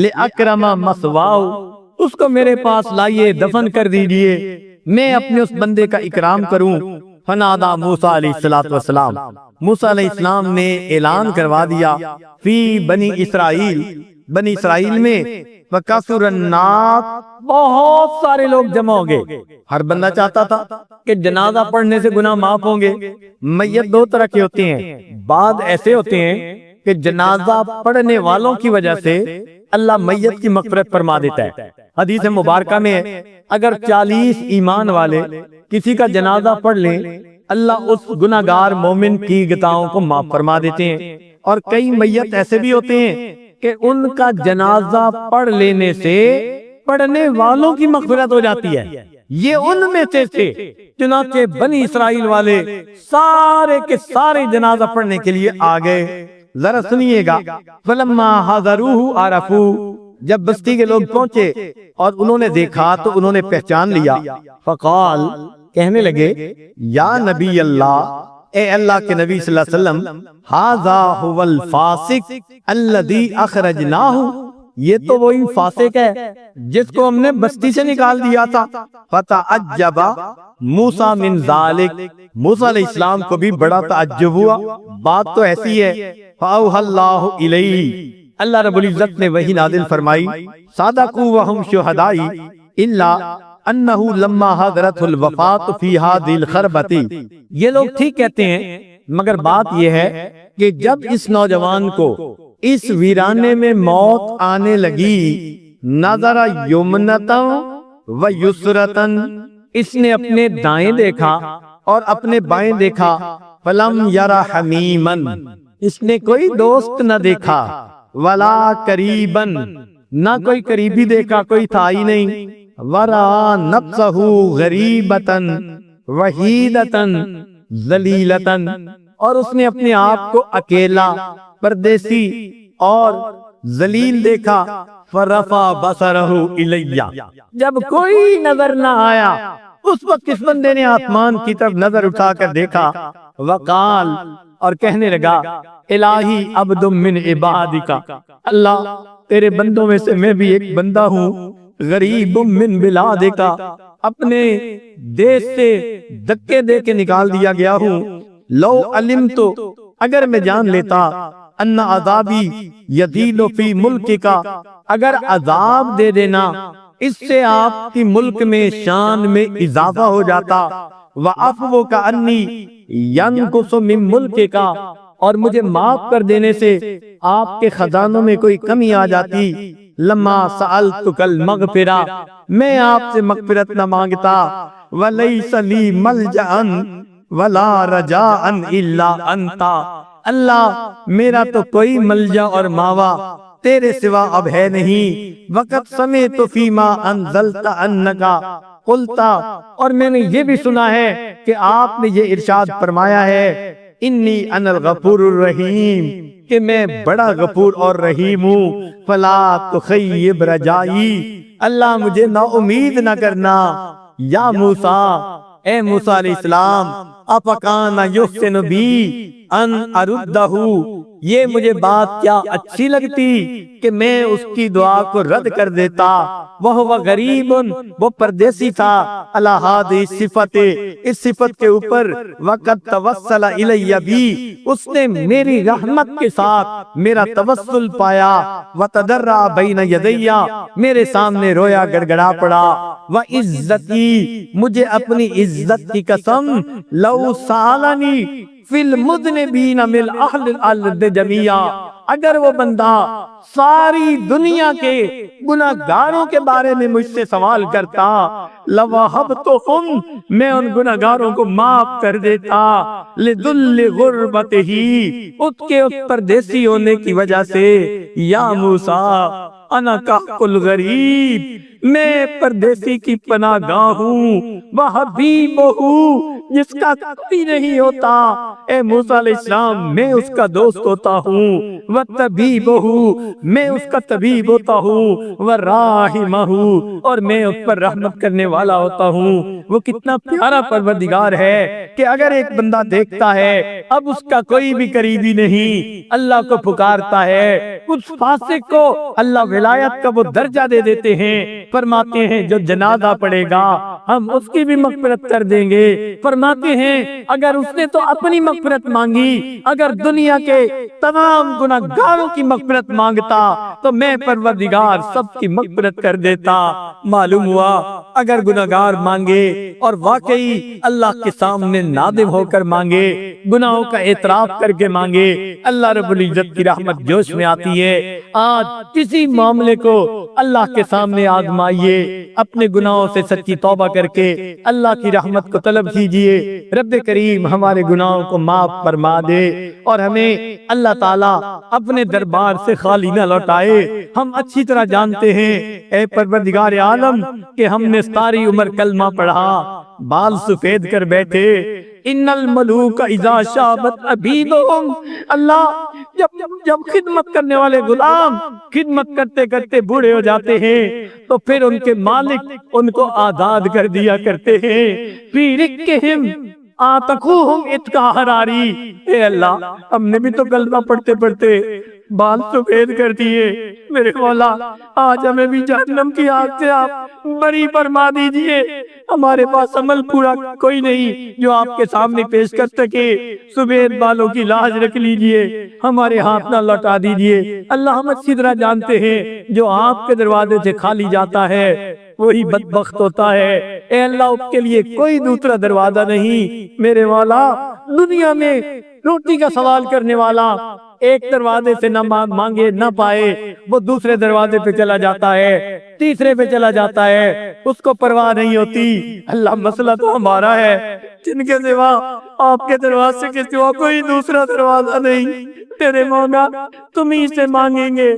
لِأَكْرَمَ مَثْوَاهُ، اس کو میرے پاس لائیے، دفن کر دیجئے، میں اپنے اس بندے کا اکرام کروں۔ فنادا موسیٰ علیہ السلام، موسیٰ علیہ السلام نے اعلان کروا دیا، فی بنی اسرائیل، بنی اسرائیل میں، وَكَثُرَ النَّاسُ، بہت سارے لوگ جمع ہو گئے، ہر بندہ چاہتا تھا کہ جنازہ پڑھنے سے گناہ معاف ہوں گے۔ میت دو طرح کے ہوتے ہیں، بعض ایسے ہوتے ہیں کہ جنازہ پڑھنے والوں کی وجہ سے اللہ میت کی مغفرت فرما دیتا ہے۔ حدیث مبارکہ میں اگر 40 ایمان والے کسی کا جنازہ پڑھ لیں، اللہ اس گناہگار مومن کی خطاؤں کو معاف فرما دیتے ہیں۔ اور کئی میت ایسے بھی ہوتے ہیں کہ ان کا جنازہ پڑھ لینے سے پڑھنے والوں کی مغفرت ہو جاتی ہے، یہ ان میں سے تھے۔ چنانچہ بنی اسرائیل والے سارے کے سارے جنازہ پڑھنے کے لیے آ گئے۔ ذرا سنیے گا، فلما حضروہ عرفوا، جب بستی کے لوگ پہنچے اور انہوں نے دیکھا تو انہوں نے پہچان لیا۔ فقال، کہنے لگے، یا نبی اللہ، اے اللہ کے نبی صلی اللہ علیہ وسلم، ھذا ھو الفاسق الذی اخرجناہ، یہ تو وہی فاسق ہے جس کو ہم نے بستی سے نکال دیا تھا۔ فتعجب موسیٰ من ذالک، موسیٰ علیہ السلام کو بھی بڑا تعجب ہوا، بات تو ایسی ہے۔ فاوحی اللہ الیہ، اللہ رب العزت نے وحی نازل فرمائی، صادقوا وہم شہداء الا انہ لما حضرت الوفات فی ھذہ الخربۃ، یہ لوگ ٹھیک کہتے ہیں مگر بات یہ ہے کہ جب اس نوجوان کو اس ویرانے میں موت آنے لگی، نظر یمنتا و یسرتن، اس نے اپنے دائیں دیکھا اور اپنے بائیں دیکھا، فلم یرا حمیمن، اس نے کوئی دوست نہ دیکھا، ولا قریبن، نہ کوئی قریبی دیکھا، کوئی تھا ہی نہیں، ورا نفسہ غریبتن وحیدتن ذلیلتن، اور اس نے اپنے آپ کو اکیلا، پردیسی اور ذلیل دیکھا۔ فرفع بصرہ الیہ، جب کوئی نظر نہ آیا اس وقت اس بندے نے آسمان کی طرف نظر اٹھا کر دیکھا، وقال، اور کہنے لگا، الہی عبد من عبادک، اللہ تیرے بندوں میں سے میں بھی ایک بندہ ہوں، غریب من بلادک، اپنے دیش سے دھکے دے کے نکال دیا گیا ہوں، لو علمت، اگر میں جان لیتا، ان عذابی یزید فی ملکک، اگر عذاب دے دینا اس سے آپ کی ملک میں شان میں اضافہ ہو جاتا، وعفوک انی ینقص من ملکک، اور مجھے معاف کر دینے سے آپ کے خزانوں میں کوئی کمی آ جاتی، لما سألتک المغفرہ، میں آپ سے مغفرت نہ مانگتا، ولیس لی ملجأ ولا رجاء الا انت، اللہ میرا تو کوئی ملجا اور ماوا تیرے سوا اب ہے نہیں، وقت سمعت فیما انزلت انک قلت، اور میں نے یہ بھی سنا ہے کہ آپ نے یہ ارشاد فرمایا ہے، انی انا الغفور الرحیم، کہ میں بڑا غفور اور رحیم ہوں، فلا تخیب رجائی، اللہ مجھے نا امید نہ کرنا۔ یا موسیٰ، اے موسیٰ علیہ السلام، افکان یحسن بی ان اردہ، یہ مجھے بات کیا اچھی لگتی کہ میں اس کی دعا کو رد کر دیتا، وہ غریب، وہ پردیسی تھا، علی ہذہ صفت، اس صفت کے اوپر، وقد توسل الی بی، اس نے میری رحمت کے ساتھ میرا توسل پایا، وتضرع بین یدی، میرے سامنے رویا گڑگڑا پڑا، وعزتی، مجھے اپنی عزت کی قسم، لو سالنی فی المذنبین من اہل الارض جمیعا، اگر وہ بندہ ساری دنیا کے گناہگاروں کے بارے میں مجھ سے سوال کرتا، لوہبتہم، میں ان گناہگاروں کو معاف کر دیتا، لذل غربتہ، اس کے پردیسی ہونے کی وجہ سے، یا موسیٰ انا کحق الغریب، میں پردیسی کی پناہ گاہ ہوں، وحبیبہ، جس کا کوئی نہیں ہوتا، اے موسیٰ علیہ السلام میں اس کا دوست ہوتا ہوں، وطبیبہ، میں اس کا طبیب ہوتا ہوں، وراحمہ، اور میں اس پر رحمت کرنے والا ہوتا ہوں۔ وہ کتنا پیارا پروردگار ہے کہ اگر ایک بندہ دیکھتا ہے اب اس کا کوئی بھی قریبی نہیں، اللہ کو پکارتا ہے، اس فاسق کو اللہ ولایت کا وہ درجہ دے دیتے ہیں، فرماتے ہیں جو جنازہ پڑے گا ہم اس کی بھی مغفرت کر دیں گے، فرماتے ہیں اگر اس نے تو اپنی مغفرت مانگی، اگر دنیا کے تمام گناہگاروں کی مغفرت مانگتا تو میں پروردگار سب کی مغفرت کر دیتا۔ معلوم ہوا اگر گناہگار مانگے اور واقعی اللہ کے سامنے نادم ہو کر مانگے، گناہوں کا اعتراف کر کے مانگے، اللہ رب العزت کی رحمت جوش میں آتی ہے۔ آج کسی معاملے کو اللہ کے سامنے آزمائیے، اپنے گناہوں سے سچی توبہ کر کے اللہ کی رحمت کو طلب کیجئے۔ رب کریم ہمارے گناہوں کو معاف فرما دے اور ہمیں اللہ تعالیٰ اپنے دربار سے خالی نہ لوٹائے۔ ہم اچھی طرح جانتے ہیں اے پروردگار عالم کہ ہم نے ساری عمر کلمہ پڑھا، بال سفید کر بیٹھے۔ ان الملوک اذا شابت عبیدہم، اللہ جب خدمت کرنے والے غلام خدمت کرتے کرتے بوڑھے ہو جاتے ہیں تو پھر ان کے مالک ان کو آزاد کر دیا کرتے ہیں۔ فی رقہم آتقوہم اتقا حراری، اے اللہ ہم نے بھی تو کلمہ پڑھتے پڑھتے بال سفید کر دیے، میرے مولا آج ہمیں بھی جہنم کی آگ سے آپ بری فرما دیجئے۔ ہمارے پاس عمل پورا کوئی نہیں جو آپ کے سامنے پیش کر سکے، سفید بالوں کی لاج رکھ لیجئے، ہمارے ہاتھ نہ لوٹا دیجئے۔ اللہ ہم اچھی طرح جانتے ہیں جو آپ کے دروازے سے خالی جاتا ہے وہی بدبخت ہوتا ہے۔ اے اللہ اس کے لیے کوئی دوسرا دروازہ نہیں۔ میرے مولا دنیا میں روٹی کا سوال کرنے والا ایک دروازے سے نہ مانگے نہ پائے، وہ دوسرے دروازے پہ چلا جاتا ہے، تیسرے پہ چلا جاتا ہے، اس کو پرواہ نہیں ہوتی۔ اللہ مسئلہ تو ہمارا ہے، جن کے سوا آپ کے دروازے کے سوا کوئی دوسرا دروازہ نہیں۔ تیرے مولا تم ہی سے مانگیں گے،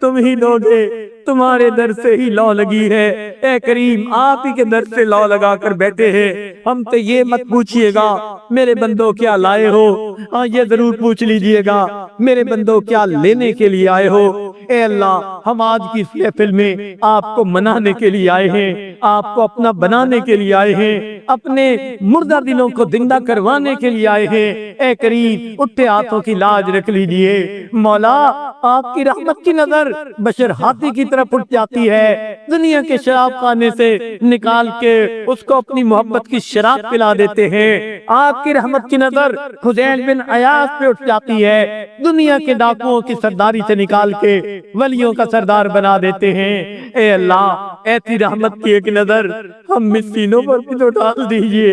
تم ہی دو گے، تمہارے در سے ہی لو لگی ہے۔ اے کریم آپ ہی کے در سے لو لگا کر بیٹھے ہیں، ہم تو یہ مت پوچھئے گا میرے بندوں کیا لائے ہو، ہاں یہ ضرور پوچھ لیجئے گا میرے بندوں کیا لینے کے لیے آئے ہو۔ اے اللہ ہم آج کی اس محفل میں آپ کو منانے کے لیے آئے ہیں، آپ کو اپنا بنانے کے لیے آئے ہیں، اپنے مردہ دلوں کو زندہ کروانے کے لیے آئے ہیں۔ اے کریم اٹھے ہاتھوں کی لاج رکھ لیجئے۔ مولا آپ کی رحمت کی نظر بشر ہاتھی کی طرف اٹھ جاتی ہے، دنیا کے شراب خانے سے نکال کے اس کو اپنی محبت کی شراب پلا دیتے ہیں۔ آپ کی رحمت کی نظر حسین بن عیاض پہ اٹھ جاتی ہے، دنیا کے ڈاکوؤں کی سرداری سے نکال کے ولیوں کا سردار بنا دیتے ہیں۔ اے اللہ ایسی رحمت کی ایک نظر ہم مسکینوں پر بھی تو ڈال دیجئے۔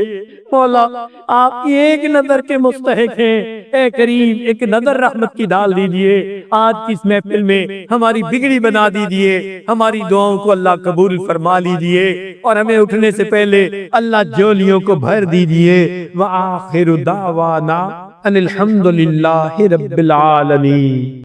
مولا آپ کی ایک نظر کے مستحق ہیں، اے کریم ایک نظر رحمت کی ڈال دیجئے۔ آج کی اس محفل میں ہماری بگڑی بنا دیجئے، ہماری دعاؤں کو اللہ قبول فرما لیجئے اور ہمیں اٹھنے سے پہلے اللہ جولیوں کو بھر دیجئے۔ وآخر دعوانا ان الحمد للہ رب العالمین۔